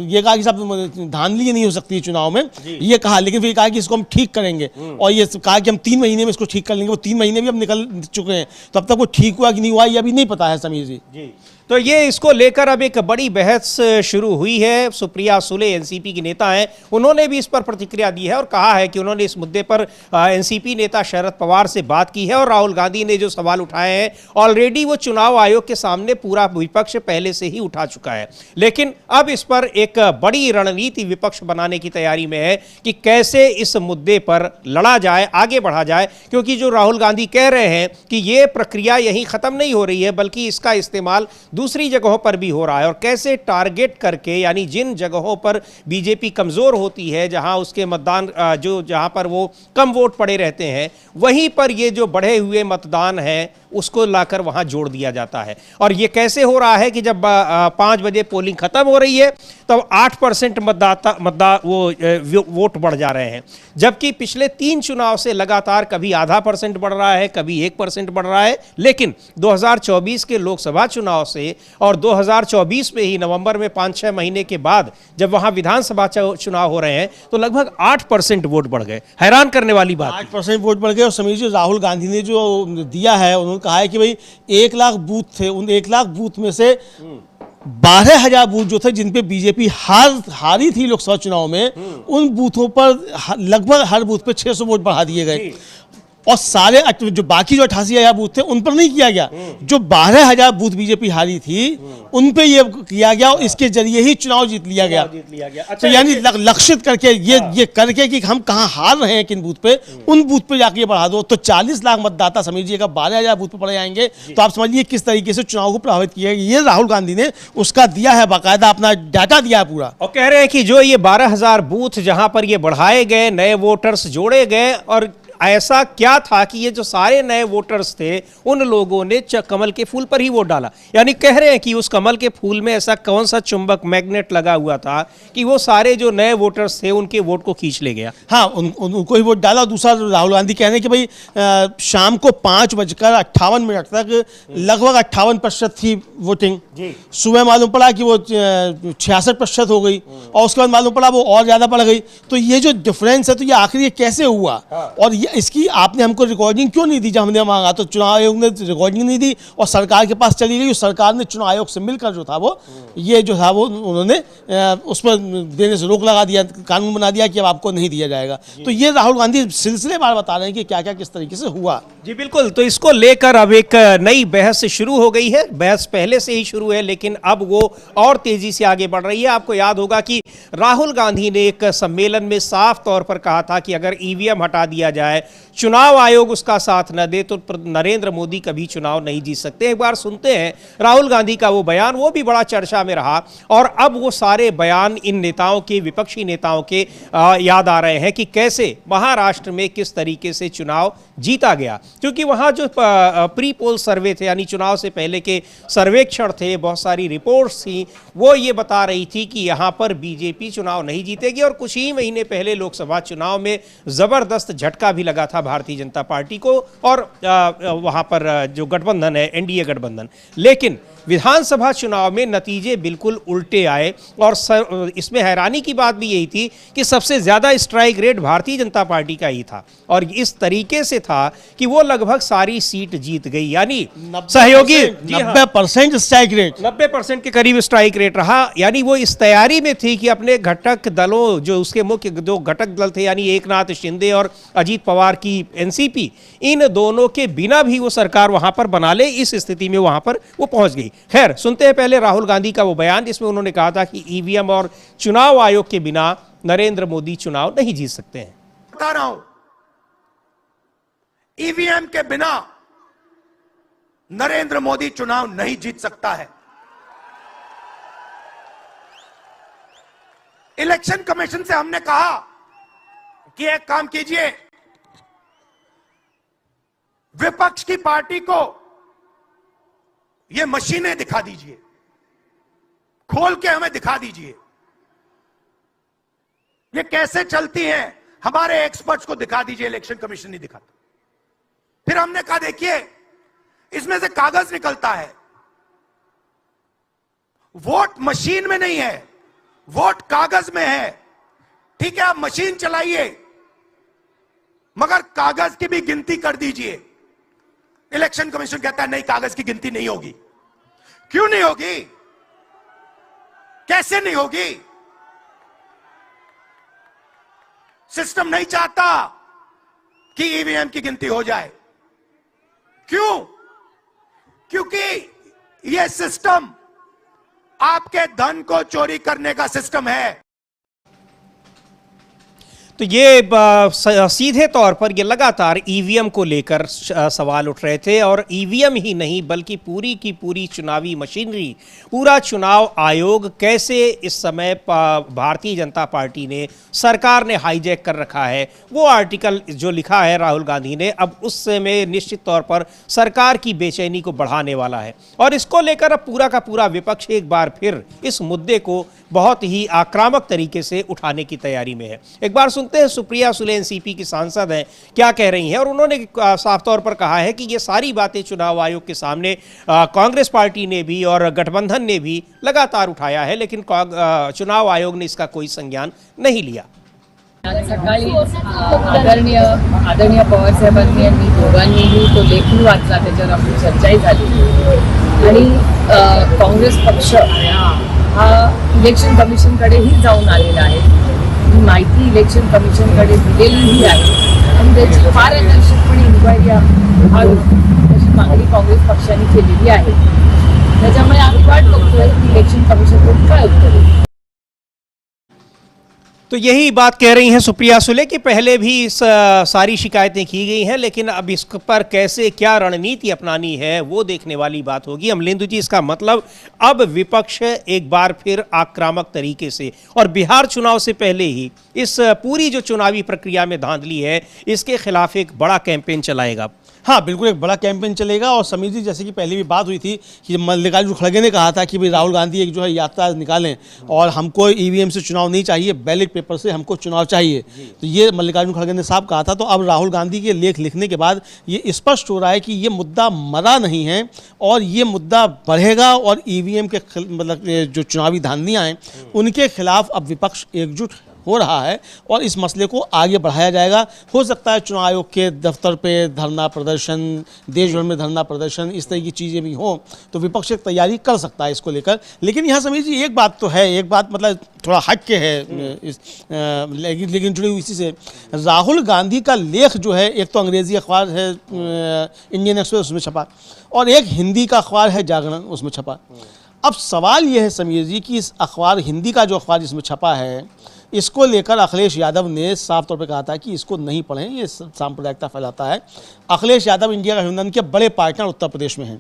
[SPEAKER 2] ये कहा कि सब धांधली नहीं हो सकती चुनाव में, ये कहा। लेकिन फिर कहा कि इसको हम ठीक करेंगे, और ये कहा कि हम 3 महीने में इसको ठीक कर लेंगे। वो 3 महीने भी अब निकल चुके हैं, तो अब तक वो ठीक हुआ कि नहीं हुआ ये अभी नहीं पता है समीर जी।
[SPEAKER 1] तो ये इसको लेकर अब एक बड़ी बहस शुरू हुई है। सुप्रिया सुले एनसीपी की नेता हैं, उन्होंने भी इस पर प्रतिक्रिया दी है और कहा है कि उन्होंने इस मुद्दे पर एनसीपी नेता शरद पवार से बात की है। और राहुल गांधी ने जो सवाल उठाए हैं ऑलरेडी वो चुनाव आयोग के सामने पूरा विपक्ष पहले से ही उठा चुका है। लेकिन अब इस पर एक बड़ी रणनीति विपक्ष बनाने की तैयारी में है कि कैसे इस मुद्दे पर लड़ा जाए, आगे बढ़ा जाए। क्योंकि जो राहुल गांधी कह रहे हैं कि ये प्रक्रिया यहीं खत्म नहीं हो रही है, बल्कि इसका इस्तेमाल दूसरी जगहों पर भी हो रहा है। और कैसे टारगेट करके, यानी जिन जगहों पर बीजेपी कमजोर होती है, जहां उसके मतदान जहां पर वो कम वोट पड़े रहते हैं, वहीं पर ये जो बढ़े हुए मतदान है उसको लाकर वहां जोड़ दिया जाता है। और ये कैसे हो रहा है कि जब 5 बजे पोलिंग खत्म हो रही है तब 8% वोट बढ़ जा रहे हैं, जबकि पिछले 3 चुनाव से लगातार कभी आधा % बढ़ रहा है, कभी 1% बढ़ रहा है। लेकिन 2024 के लोकसभा चुनाव से और 2024 में ही नवंबर में 5-6 महीने के बाद जब वहां विधानसभा चुनाव हो रहे हैं तो लगभग 8% वोट बढ़ गए। हैरान करने वाली बात,
[SPEAKER 2] 8% वोट बढ़ गए। और समीर जी, राहुल गांधी ने जो दिया है, उन्होंने कहा है कि भाई 1 लाख बूथ थे, उन 1 लाख बूथ में से 12,000 बूथ जो थे जिन पे बीजेपी हारी थी लोकसभा चुनाव में, उन बूथों पर लगभग हर बूथ पे 600 वोट बढ़ा दिए गए। और सारे जो बाकी जो 88,000 बूथ थे उन पर नहीं किया गया। जो 12,000 बूथ बीजेपी हारी थी उन पे ये किया गया और इसके जरिए ही चुनाव जीत लिया गया।
[SPEAKER 1] अच्छा,
[SPEAKER 2] तो यानी लक्षित करके ये करके कि हम कहाँ हार रहे हैं किन बूथ पे, उन बूथ पे जाके बढ़ा दो। तो 40 लाख मतदाता समझ लीजिए, 12,000 बूथ पे पड़े जाएंगे तो आप समझिए किस तरीके से चुनाव को प्रभावित किया। ये राहुल गांधी ने उसका दिया है, बाकायदा अपना डाटा दिया है पूरा।
[SPEAKER 1] और कह रहे हैं कि जो ये 12,000 बूथ जहां पर ये बढ़ाए गए, नए वोटर्स जोड़े गए, और ऐसा क्या था कि ये जो सारे नए वोटर्स थे उन लोगों ने कमल के फूल पर ही वोट डाला। यानी कह रहे हैं कि उस कमल के फूल में ऐसा कौन सा चुंबक मैग्नेट लगा हुआ था कि वो सारे जो नए वोटर्स थे उनके वोट को खींच ले गया।
[SPEAKER 2] हाँ, उनको ही वोट डाला। दूसरा, राहुल गांधी कह रहे हैं कि भाई शाम को 5:58 तक लगभग 58% थी वोटिंग। सुबह मालूम पड़ा कि वो 66% हो गई, और उसके बाद मालूम पड़ा वो और ज्यादा बढ़ गई। तो ये जो डिफरेंस है, तो ये आखिर ये कैसे हुआ? और इसकी आपने हमको रिकॉर्डिंग क्यों नहीं दी? जब हमने मांगा तो चुनाव आयोग ने रिकॉर्डिंग नहीं दी और सरकार के पास चली गई। सरकार ने चुनाव आयोग से मिलकर जो था वो ये जो था वो उन्होंने उस पर देने से रोक लगा दिया, कानून बना दिया कि अब आपको नहीं दिया जाएगा। तो ये राहुल गांधी सिलसिलेवार बता रहे हैं कि क्या क्या किस तरीके से हुआ।
[SPEAKER 1] जी बिल्कुल। तो इसको लेकर अब एक नई बहस शुरू हो गई है। बहस पहले से ही शुरू है, लेकिन अब वो और तेजी से आगे बढ़ रही है। आपको याद होगा कि राहुल गांधी ने एक सम्मेलन में साफ तौर पर कहा था कि अगर ईवीएम हटा दिया जाए, चुनाव आयोग उसका साथ न दे, तो नरेंद्र मोदी कभी चुनाव नहीं जीत सकते। एक बार सुनते हैं राहुल गांधी का वो बयान, वो भी बड़ा चर्चा में रहा। और अब वो सारे बयान इन नेताओं के, विपक्षी नेताओं के याद आ रहे हैं कि कैसे महाराष्ट्र में किस तरीके से चुनाव जीता गया। क्योंकि वहां जो प्री पोल सर्वे थे, यानी चुनाव से पहले के सर्वेक्षण थे, बहुत सारी रिपोर्ट्स थी, वो ये बता रही थी कि यहां पर बीजेपी चुनाव नहीं जीतेगी। और कुछ ही महीने पहले लोकसभा चुनाव में जबरदस्त झटका भी लगा था भारतीय जनता पार्टी को और वहां पर जो गठबंधन है, एनडीए गठबंधन। लेकिन विधानसभा चुनाव में नतीजे बिल्कुल उल्टे आए और इसमें हैरानी की बात भी यही थी कि सबसे ज्यादा strike rate Bharatiya Janata party का ही था और इस तरीके से था कि वो लगभग सारी सीट जीत गई, यानी सहयोगी
[SPEAKER 2] 90% स्ट्राइक रेट,
[SPEAKER 1] 90% के करीब स्ट्राइक रेट रहा। यानी वो इस तैयारी में थी कि अपने घटक दलों, जो उसके मुख्य दो घटक दल थे यानी एकनाथ शिंदे और अजीत पवार की एनसीपी, इन दोनों के बिना भी वो सरकार वहां पर बना ले, इस स्थिति में वहां पर वो पहुंच गई। खैर, सुनते हैं पहले राहुल गांधी का वो बयान जिसमें उन्होंने कहा था कि ईवीएम और चुनाव आयोग के बिना नरेंद्र मोदी चुनाव नहीं जीत सकते हैं।
[SPEAKER 4] बता रहा हूं, ईवीएम के बिना नरेंद्र मोदी चुनाव नहीं जीत सकता है। इलेक्शन कमीशन से हमने कहा कि एक काम कीजिए, विपक्ष की पार्टी को ये मशीनें दिखा दीजिए, खोल के हमें दिखा दीजिए ये कैसे चलती हैं, हमारे एक्सपर्ट्स को दिखा दीजिए। इलेक्शन कमीशन नहीं दिखाता। फिर हमने कहा देखिए, इसमें से कागज निकलता है, वोट मशीन में नहीं है, वोट कागज में है। ठीक है, आप मशीन चलाइए मगर कागज की भी गिनती कर दीजिए। इलेक्शन कमीशन कहता है नहीं, कागज की गिनती नहीं होगी। क्यों नहीं होगी? कैसे नहीं होगी? सिस्टम नहीं चाहता कि ईवीएम की गिनती हो जाए। क्यों? क्योंकि यह सिस्टम आपके धन को चोरी करने का सिस्टम है।
[SPEAKER 1] तो ये सीधे तौर पर ये लगातार ईवीएम को लेकर सवाल उठ रहे थे और ईवीएम ही नहीं बल्कि पूरी की पूरी चुनावी मशीनरी, पूरा चुनाव आयोग कैसे इस समय भारतीय जनता पार्टी ने, सरकार ने हाईजैक कर रखा है। वो आर्टिकल जो लिखा है राहुल गांधी ने, अब उससे में निश्चित तौर पर सरकार की बेचैनी को बढ़ाने वाला है और इसको लेकर अब पूरा का पूरा विपक्ष एक बार फिर इस मुद्दे को बहुत ही आक्रामक तरीके से उठाने की तैयारी में है। एक बार सुनते हैं सुप्रिया सुले, एनसीपी की सांसद हैं, क्या कह रही हैं। और उन्होंने साफ तौर पर कहा है कि ये सारी बातें चुनाव आयोग के सामने कांग्रेस पार्टी ने भी और गठबंधन ने भी लगातार उठाया है, लेकिन चुनाव आयोग ने इसका कोई संज्ञान नहीं लिया।
[SPEAKER 5] सकाळी आदरणीय पवार साहेबांनी यांनी दोघांनीही तो लेखही वाचला, त्याच्यावर आपली चर्चाही झाली आणि काँग्रेस पक्ष हा इलेक्शन कमिशनकडेही जाऊन आलेला आहे। ही माहिती इलेक्शन कमिशनकडे दिलेलीही आहे आणि त्याची फार अनर्शितपणे इन्क्वायरी व्हावी अशी मागणी काँग्रेस पक्षाने केलेली आहे। त्याच्यामुळे आम्ही वाट बघतोय की इलेक्शन कमिशनकडून काय उत्तर येईल।
[SPEAKER 1] तो यही बात कह रही हैं सुप्रिया सुले कि पहले भी सारी शिकायतें की गई हैं, लेकिन अब इस पर कैसे क्या रणनीति अपनानी है वो देखने वाली बात होगी। अमलेंदु जी, इसका मतलब अब विपक्ष एक बार फिर आक्रामक तरीके से और बिहार चुनाव से पहले ही इस पूरी जो चुनावी प्रक्रिया में धांधली है इसके खिलाफ एक बड़ा कैंपेन चलाएगा।
[SPEAKER 2] हाँ, बिल्कुल एक बड़ा कैंपेन चलेगा। और समीर जी, जैसे कि पहले भी बात हुई थी कि मल्लिकार्जुन खड़गे ने कहा था कि भाई राहुल गांधी एक जो है यात्रा निकालें और हमको ईवीएम से चुनाव नहीं चाहिए, बैलेट पेपर से हमको चुनाव चाहिए। तो ये मल्लिकार्जुन खड़गे ने साफ कहा था। तो अब राहुल गांधी के लेख लिखने के बाद ये स्पष्ट हो रहा है कि ये मुद्दा मरा नहीं है और ये मुद्दा बढ़ेगा और ईवीएम के मतलब जो चुनावी धांधलियाँ हैं उनके खिलाफ अब विपक्ष एकजुट हो रहा है और इस मसले को आगे बढ़ाया जाएगा। हो सकता है चुनाव आयोग के दफ्तर पे धरना प्रदर्शन, देश भर में धरना प्रदर्शन, इस तरह की चीज़ें भी हों तो विपक्ष एक तैयारी कर सकता है इसको लेकर। लेकिन यहाँ समझ जी एक बात तो है, एक बात मतलब थोड़ा हट के है लेकिन जुड़ी हुई इसी से, राहुल गांधी का लेख जो है, एक तो अंग्रेज़ी अखबार है इंडियन एक्सप्रेस उसमें छपा और एक हिंदी का अखबार है जागरण उसमें छपा। अब सवाल यह है समीर जी कि इस अखबार, हिंदी का जो अखबार इसमें छपा है, इसको लेकर अखिलेश यादव ने साफ तौर पे कहा था कि इसको नहीं पढ़ें, ये सांप्रदायिकता फैलाता है। अखिलेश यादव इंडिया गठबंधन के बड़े पार्टनर उत्तर प्रदेश में हैं।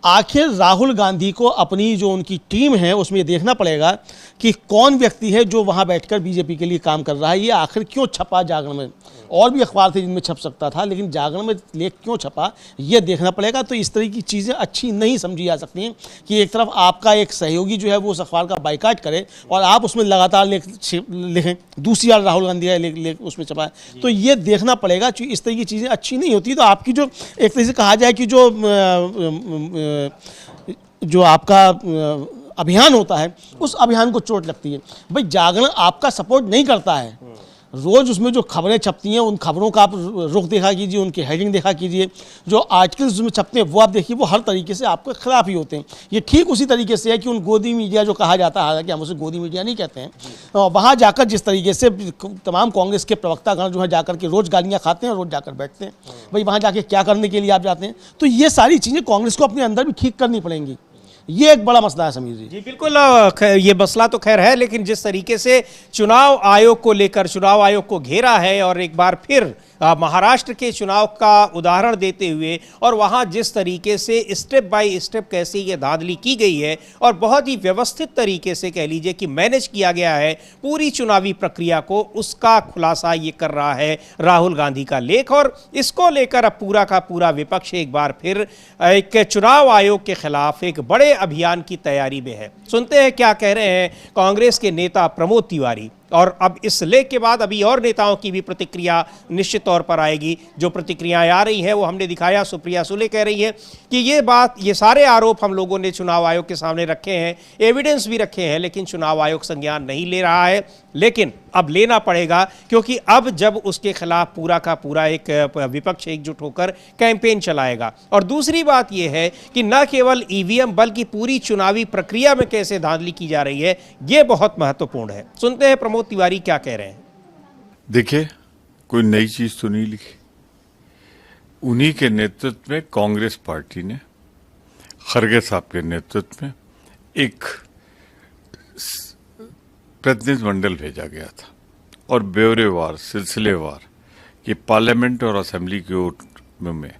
[SPEAKER 2] आखिर राहुल गांधी को अपनी जो उनकी टीम है उसमें ये देखना पड़ेगा कि कौन व्यक्ति है जो वहाँ बैठकर बीजेपी के लिए काम कर रहा है। ये आखिर क्यों छपा जागरण में? और भी अखबार थे जिनमें छप सकता था, लेकिन जागरण में लेख क्यों छपा ये देखना पड़ेगा। तो इस तरह की चीज़ें अच्छी नहीं समझी जा सकती हैं कि एक तरफ आपका एक सहयोगी जो है वो उस अखबार का बाइकाट करे और आप उसमें लगातार लिखें, दूसरी बार राहुल गांधी का लेख उसमें छपा है। तो ये देखना पड़ेगा कि इस तरह की चीज़ें अच्छी नहीं होती। तो आपकी जो एक तरह से कहा जाए कि जो जो आपका अभियान होता है उस अभियान को चोट लगती है। भाई जागरण आपका सपोर्ट नहीं करता है, रोज़ उसमें जो खबरें छपती हैं उन खबरों का आप रुख देखा कीजिए, उनकी हेडिंग देखा कीजिए, जो आर्टिकल्स उसमें छपते हैं वो आप देखिए, वो हर तरीके से आपके खिलाफ ही होते हैं। ये ठीक उसी तरीके से है कि उन गोदी मीडिया जो कहा जाता है, हालांकि हम उसे गोदी मीडिया नहीं कहते हैं, वहाँ जाकर जिस तरीके से तमाम कांग्रेस के प्रवक्तागण जो है जाकर के रोज़ गालियाँ खाते हैं, रोज़ जाकर बैठते हैं, भाई वहाँ जाके क्या करने के लिए आप जाते हैं। तो ये सारी चीज़ें कांग्रेस को अपने अंदर भी ठीक करनी पड़ेंगी, ये एक बड़ा मसला है समीर जी।
[SPEAKER 1] जी बिल्कुल, ये मसला तो खैर है, लेकिन जिस तरीके से चुनाव आयोग को लेकर चुनाव आयोग को घेरा है और एक बार फिर महाराष्ट्र के चुनाव का उदाहरण देते हुए और वहां जिस तरीके से स्टेप बाय स्टेप कैसे ये धांधली की गई है और बहुत ही व्यवस्थित तरीके से कह लीजिए कि मैनेज किया गया है पूरी चुनावी प्रक्रिया को, उसका खुलासा ये कर रहा है राहुल गांधी का लेख। और इसको लेकर अब पूरा का पूरा विपक्ष एक बार फिर एक चुनाव आयोग के खिलाफ एक बड़े अभियान की तैयारी में है। सुनते हैं क्या कह रहे हैं कांग्रेस के नेता प्रमोद तिवारी। और अब इस लेख के बाद अभी और नेताओं की भी प्रतिक्रिया निश्चित तौर पर आएगी। जो प्रतिक्रियाएं आ रही हैं वो हमने दिखाया। सुप्रिया सुले कह रही है कि ये सारे आरोप हम लोगों ने चुनाव आयोग के सामने रखे हैं, एविडेंस भी रखे हैं, लेकिन चुनाव आयोग संज्ञान नहीं ले रहा है। लेकिन अब लेना पड़ेगा, क्योंकि अब जब उसके खिलाफ पूरा का पूरा एक विपक्ष एकजुट होकर कैंपेन चलाएगा। और दूसरी बात यह है कि न केवल ईवीएम बल्कि पूरी चुनावी प्रक्रिया में कैसे धांधली की जा रही है, यह बहुत महत्वपूर्ण है। सुनते हैं प्रमोद तिवारी क्या कह रहे हैं।
[SPEAKER 6] देखिए, कोई नई चीज तो नहीं लिखी। उन्हीं के नेतृत्व में कांग्रेस पार्टी ने खरगे साहब के नेतृत्व में एक प्रतिनिधिमंडल भेजा गया था और ब्यौरेवार सिलसिलेवार कि पार्लियामेंट और असेंबली के वोट में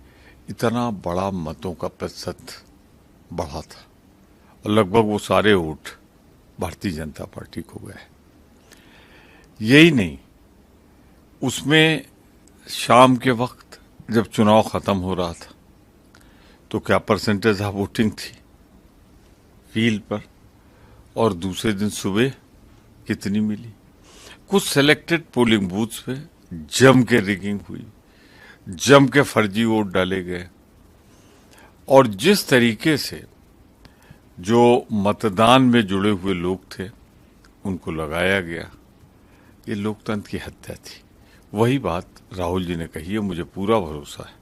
[SPEAKER 6] इतना बड़ा मतों का प्रतिशत बढ़ा था और लगभग वो सारे वोट भारतीय जनता पार्टी को गए। यही नहीं, उसमें शाम के वक्त जब चुनाव खत्म हो रहा था तो क्या परसेंटेज ऑफ वोटिंग थी फील्ड पर, और दूसरे दिन सुबह कितनी मिली। कुछ सेलेक्टेड पोलिंग बूथ्स पे जम के रिगिंग हुई, जम के फर्जी वोट डाले गए, और जिस तरीके से जो मतदान में जुड़े हुए लोग थे उनको लगाया गया, ये लोकतंत्र की हत्या थी। वही बात राहुल जी ने कही है। मुझे पूरा भरोसा है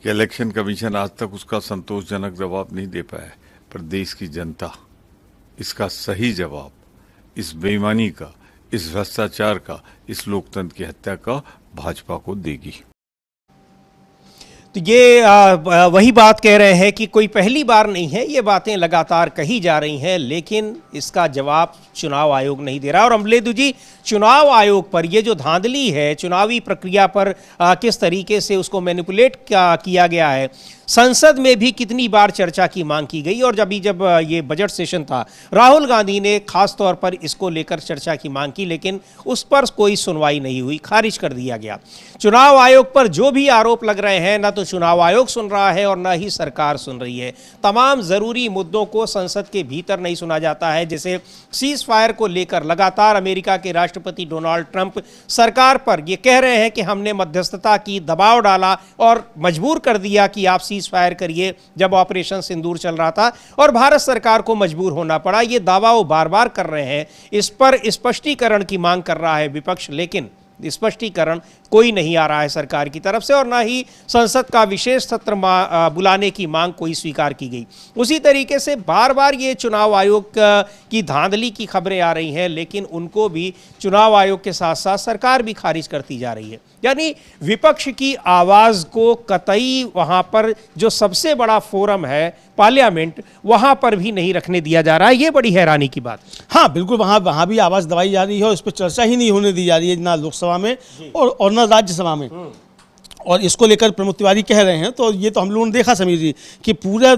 [SPEAKER 6] कि इलेक्शन कमीशन आज तक उसका संतोषजनक जवाब नहीं दे पाया, पर देश की जनता इसका सही जवाब, इस बेईमानी का, इस भ्रष्टाचार का, इस लोकतंत्र की हत्या का भाजपा को देगी।
[SPEAKER 1] तो ये वही बात कह रहे हैं कि कोई पहली बार नहीं है, ये बातें लगातार कही जा रही हैं, लेकिन इसका जवाब चुनाव आयोग नहीं दे रहा। और अमलेदु जी, चुनाव आयोग पर ये जो धांधली है, चुनावी प्रक्रिया पर किस तरीके से उसको मैनिपुलेट किया गया है, संसद में भी कितनी बार चर्चा की मांग की गई। और जब ये बजट सेशन था, राहुल गांधी ने खास तौर पर इसको लेकर चर्चा की मांग की, लेकिन उस पर कोई सुनवाई नहीं हुई, खारिज कर दिया गया। चुनाव आयोग पर जो भी आरोप लग रहे हैं, ना तो चुनाव आयोग सुन रहा है और ना ही सरकार सुन रही है। तमाम जरूरी मुद्दों को संसद के भीतर नहीं सुना जाता है। जैसे सीज फायर को लेकर लगातार अमेरिका के राष्ट्रपति डोनाल्ड ट्रंप सरकार पर ये कह रहे हैं कि हमने मध्यस्थता की, दबाव डाला और मजबूर कर दिया कि आप सीज फायर करिए, जब ऑपरेशन सिंदूर चल रहा था, और भारत सरकार को मजबूर होना पड़ा। ये दावा वो बार बार कर रहे हैं। इस पर स्पष्टीकरण की मांग कर रहा है विपक्ष, लेकिन स्पष्टीकरण कोई नहीं आ रहा है सरकार की तरफ से, और ना ही संसद का विशेष सत्र बुलाने की मांग कोई स्वीकार की गई। उसी तरीके से बार बार ये चुनाव आयोग की धांधली की खबरें आ रही हैं, लेकिन उनको भी चुनाव आयोग के साथ साथ सरकार भी खारिज करती जा रही है। यानी विपक्ष की आवाज़ को कतई वहाँ पर जो सबसे बड़ा फोरम है पार्लियामेंट, वहाँ पर भी नहीं रखने दिया जा रहा है। ये बड़ी हैरानी की बात।
[SPEAKER 2] हाँ बिल्कुल, वहाँ भी आवाज़ दबाई जा रही है और इस पर चर्चा ही नहीं होने दी जा रही है, ना लोकसभा में और ना राज्यसभा में। और इसको लेकर प्रमोद तिवारी कह रहे हैं, तो ये तो हम लोगों ने देखा समीर जी कि पूरा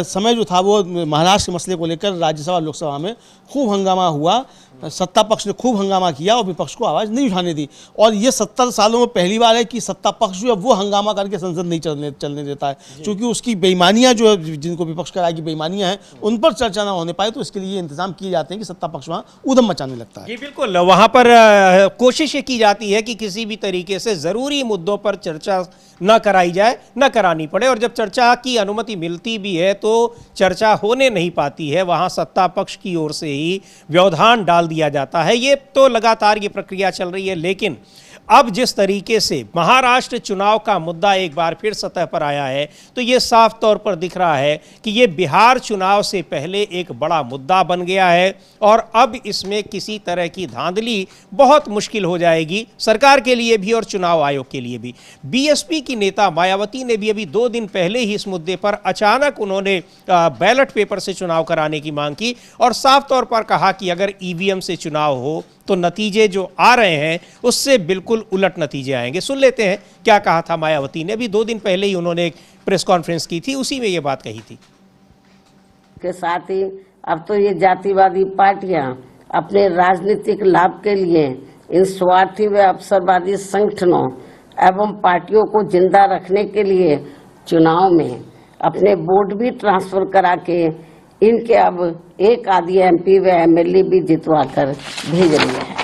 [SPEAKER 2] समय जो था वो महाराष्ट्र के मसले को लेकर राज्यसभा और लोकसभा में खूब हंगामा हुआ। सत्ता पक्ष ने खूब हंगामा किया और विपक्ष को आवाज़ नहीं उठाने दी। और ये 70 सालों में पहली बार है कि सत्ता पक्ष जो है वो हंगामा करके संसद नहीं चलने देता है, क्योंकि उसकी बेईमानियाँ जो है, जिनको विपक्ष कह रहा है कि बेईमानियाँ हैं, उन पर चर्चा ना होने पाए, तो इसके लिए इंतजाम किए जाते हैं कि सत्ता पक्ष वहाँ उधम मचाने लगता है।
[SPEAKER 1] जी बिल्कुल, वहाँ पर कोशिश ये की जाती है कि किसी भी तरीके से ज़रूरी मुद्दों पर चर्चा न कराई जाए, न करानी पड़े। और जब चर्चा की अनुमति मिलती भी है तो चर्चा होने नहीं पाती है, वहां सत्ता पक्ष की ओर से ही व्यवधान डाल दिया जाता है। ये तो लगातार ये प्रक्रिया चल रही है, लेकिन अब जिस तरीके से महाराष्ट्र चुनाव का मुद्दा एक बार फिर सतह पर आया है तो ये साफ तौर पर दिख रहा है कि ये बिहार चुनाव से पहले एक बड़ा मुद्दा बन गया है और अब इसमें किसी तरह की धांधली बहुत मुश्किल हो जाएगी, सरकार के लिए भी और चुनाव आयोग के लिए भी। बीएसपी की नेता मायावती ने भी अभी 2 दिन पहले ही इस मुद्दे पर अचानक उन्होंने बैलेट पेपर से चुनाव कराने की मांग की और साफ तौर पर कहा कि अगर ईवीएम से चुनाव हो तो नतीजे जो आ रहे हैं उससे बिल्कुल उलट नतीजे आएंगे। सुन लेते हैं क्या कहा था मायावती ने। अभी 2 दिन पहले ही उन्होंने एक प्रेस कॉन्फ्रेंस की थी, उसी में ये बात कही थी।
[SPEAKER 7] के साथ ही अब तो ये जातिवादी पार्टियां अपने राजनीतिक लाभ के लिए इन स्वार्थी व अवसरवादी संगठनों एवं पार्टियों को जिंदा रखने के लिए चुनाव में अपने वोट भी ट्रांसफर करा के इनके अब एक आधी एमपी व एमएलए भी जितवा कर भेज रही है।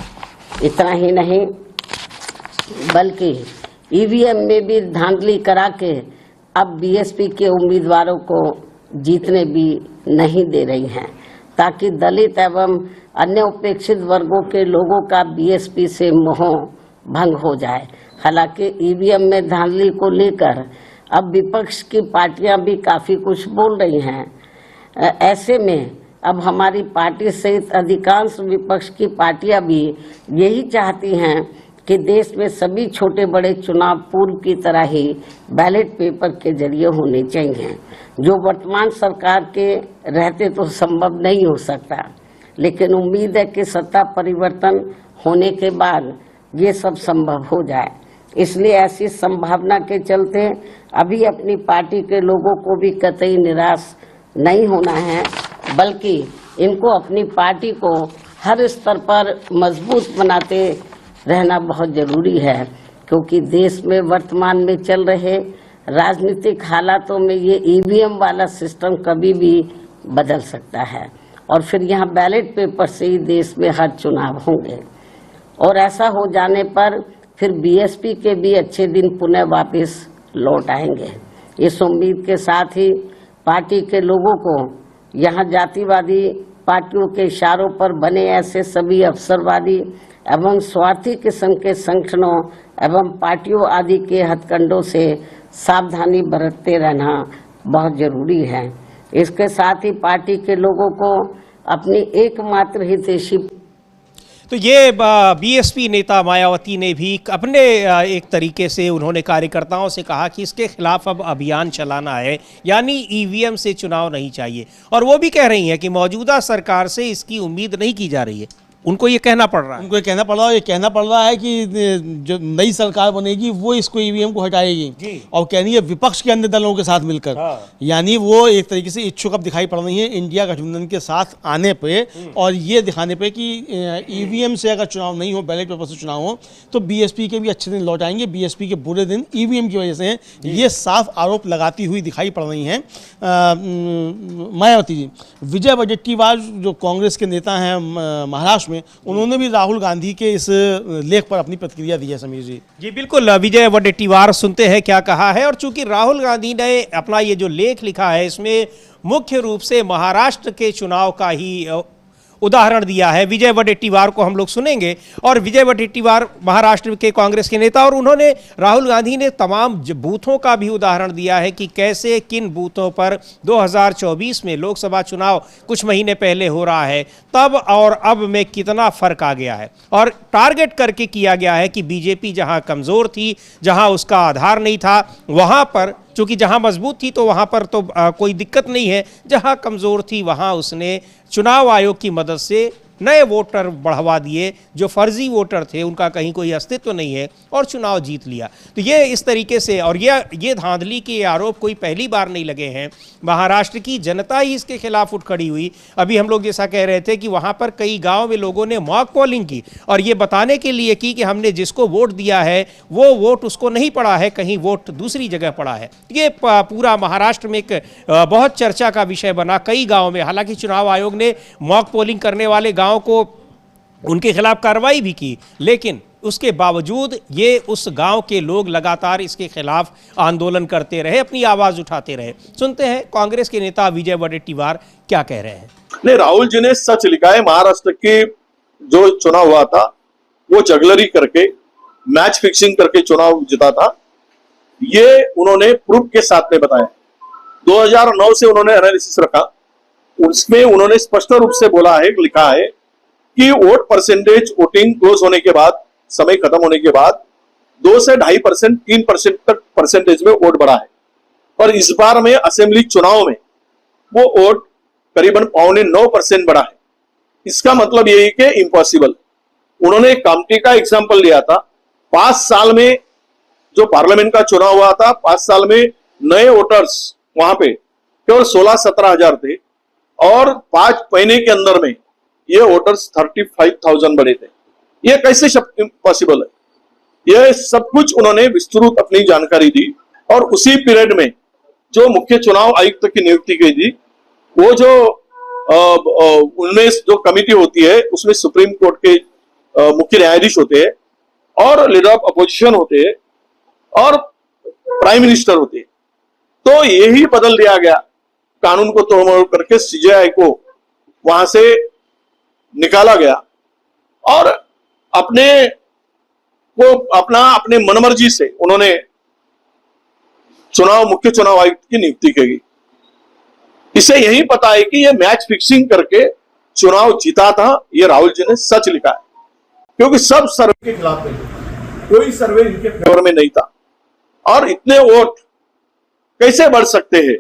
[SPEAKER 7] इतना ही नहीं बल्कि ईवीएम में भी धांधली करा के अब बीएसपी के उम्मीदवारों को जीतने भी नहीं दे रही हैं, ताकि दलित एवं अन्य उपेक्षित वर्गों के लोगों का बीएसपी से मोह भंग हो जाए। हालांकि ईवीएम में धांधली को लेकर अब विपक्ष की पार्टियां भी काफी कुछ बोल रही हैं। ऐसे में अब हमारी पार्टी सहित अधिकांश विपक्ष की पार्टियां भी यही चाहती हैं कि देश में सभी छोटे बड़े चुनाव पूर्व की तरह ही बैलेट पेपर के जरिए होने चाहिए, जो वर्तमान सरकार के रहते तो संभव नहीं हो सकता। लेकिन उम्मीद है कि सत्ता परिवर्तन होने के बाद ये सब संभव हो जाए। इसलिए ऐसी संभावना के चलते अभी अपनी पार्टी के लोगों को भी कतई निराश नहीं होना है, बल्कि इनको अपनी पार्टी को हर स्तर पर मजबूत बनाते रहना बहुत जरूरी है, क्योंकि देश में वर्तमान में चल रहे राजनीतिक हालातों में ये ईवीएम वाला सिस्टम कभी भी बदल सकता है और फिर यहाँ बैलेट पेपर से ही देश में हर चुनाव होंगे। और ऐसा हो जाने पर फिर बीएसपी के भी अच्छे दिन पुनः वापस लौट आएंगे। इस उम्मीद के साथ ही पार्टी के लोगों को यहाँ जातिवादी पार्टियों के इशारों पर बने ऐसे सभी अवसरवादी एवं स्वार्थी किस्म के संगठनों एवं पार्टियों आदि के हथकंडों से सावधानी बरतते रहना बहुत जरूरी है। इसके साथ ही पार्टी के लोगों को अपनी एकमात्र हितैषी
[SPEAKER 1] तो ये बीएसपी नेता मायावती ने भी अपने एक तरीके से उन्होंने कार्यकर्ताओं से कहा कि इसके खिलाफ अब अभियान चलाना है, यानी ईवीएम से चुनाव नहीं चाहिए। और वो भी कह रही हैं कि मौजूदा सरकार से इसकी उम्मीद नहीं की जा रही है। उनको ये कहना पड़ रहा है,
[SPEAKER 2] उनको ये कहना पड़ रहा है, ये कहना पड़ रहा है कि जो नई सरकार बनेगी वो इसको ईवीएम को हटाएगी और कह रही है विपक्ष के अन्य दलों के साथ मिलकर। यानी वो एक तरीके से इच्छुक अब दिखाई पड़ रही है इंडिया गठबंधन के साथ आने पे और ये दिखाने पे कि ईवीएम से अगर चुनाव नहीं हो, बैलेट पेपर से चुनाव हो, तो बीएसपी के भी अच्छे दिन लौट आएंगे। बीएसपी के बुरे दिन ईवीएम की वजह से हैं, ये साफ आरोप लगाती हुई दिखाई पड़ रही हैं मायावती जी। विजय वडेट्टीवार जो कांग्रेस के नेता हैं महाराष्ट्र में, उन्होंने भी राहुल गांधी के इस लेख पर अपनी प्रतिक्रिया दी है। समीर जी
[SPEAKER 1] जी बिल्कुल, विजय वडेट्टीवार सुनते हैं क्या कहा है। और चूंकि राहुल गांधी ने अपना ये जो लेख लिखा है इसमें मुख्य रूप से महाराष्ट्र के चुनाव का ही उदाहरण दिया है। विजय वडेट्टीवार को हम लोग सुनेंगे और विजय वडेट्टीवार महाराष्ट्र के कांग्रेस के नेता, और उन्होंने राहुल गांधी ने तमाम बूथों का भी उदाहरण दिया है कि कैसे किन बूथों पर 2024 में लोकसभा चुनाव कुछ महीने पहले हो रहा है तब और अब में कितना फर्क आ गया है। और टारगेट करके किया गया है कि बीजेपी जहां कमजोर थी, जहां उसका आधार नहीं था, वहां पर चूंकि जहां मजबूत थी तो वहां पर तो कोई दिक्कत नहीं है, जहां कमजोर थी वहां उसने चुनाव आयोग की मदद से नए वोटर बढ़वा दिए, जो फर्जी वोटर थे उनका कहीं कोई अस्तित्व नहीं है, और चुनाव जीत लिया। तो ये इस तरीके से, और ये धांधली के आरोप कोई पहली बार नहीं लगे हैं। महाराष्ट्र की जनता ही इसके खिलाफ उठ खड़ी हुई। अभी हम लोग जैसा कह रहे थे कि वहां पर कई गांव में लोगों ने मॉक पोलिंग की और ये बताने के लिए की कि हमने जिसको वोट दिया है वो वोट उसको नहीं पड़ा है, कहीं वोट दूसरी जगह पड़ा है। ये पूरा महाराष्ट्र में एक बहुत चर्चा का विषय बना कई गाँव में। हालांकि चुनाव आयोग ने मॉक पोलिंग करने वाले गाँव को उनके खिलाफ कार्रवाई भी की, लेकिन उसके बावजूद ये उस गांव के लोग लगातार इसके खिलाफ आंदोलन करते रहे, अपनी आवाज उठाते रहे। सुनते हैं कांग्रेस के नेता विजय वडेट्टीवार क्या कह रहे हैं।
[SPEAKER 8] नहीं, राहुल जी ने सच लिखा है। महाराष्ट्र के जो चुनाव हुआ था वो जगलरी करके, मैच फिक्सिंग करके चुनाव जीता था, ये उन्होंने प्रूफ के साथ में बताया। 2009 से उन्होंने एनालिसिस रखा, उसमें उन्होंने स्पष्ट रूप से बोला है, लिखा है कि वोट परसेंटेज, वोटिंग क्लोज होने के बाद, समय खत्म होने के बाद 2 से 2.5%, 3% तक परसेंटेज में वोट बढ़ा है। और इस बार में असेंबली चुनाव में वो वोट करीबन 8.9% बढ़ा है। इसका मतलब यही कि इम्पॉसिबल। उन्होंने कामठी का एग्जाम्पल लिया था। 5 साल में जो पार्लियामेंट का चुनाव हुआ था, 5 साल में नए वोटर्स वहां पे केवल 16-17 हजार थे और 5 महीने के अंदर में ये वोटर्स 35,000 बढ़े थे। ये कैसे पॉसिबल है? ये सब कुछ उन्होंने विस्तृत अपनी जानकारी दी। और उसी पीरियड में जो मुख्य चुनाव आयुक्त की नियुक्ति की थी, वो जो उनमें जो कमिटी होती है उसमें सुप्रीम कोर्ट के मुख्य न्यायाधीश होते हैं और लीडर ऑफ अपोजिशन होते हैं और प्राइम मिनिस्टर होते हैं। तो यही बदल दिया गया, कानून को तोड़मोड़ करके सीजेआई को वहां से निकाला गया और अपने मनमर्जी से उन्होंने मुख्य चुनाव आयुक्त की नियुक्ति की। इसे यही पता है कि ये मैच फिक्सिंग करके चुनाव जीता था। ये राहुल जी ने सच लिखा है, क्योंकि सब सर्वे के खिलाफ थे, कोई सर्वे इनके फेवर में नहीं था। और इतने वोट कैसे बढ़ सकते हैं,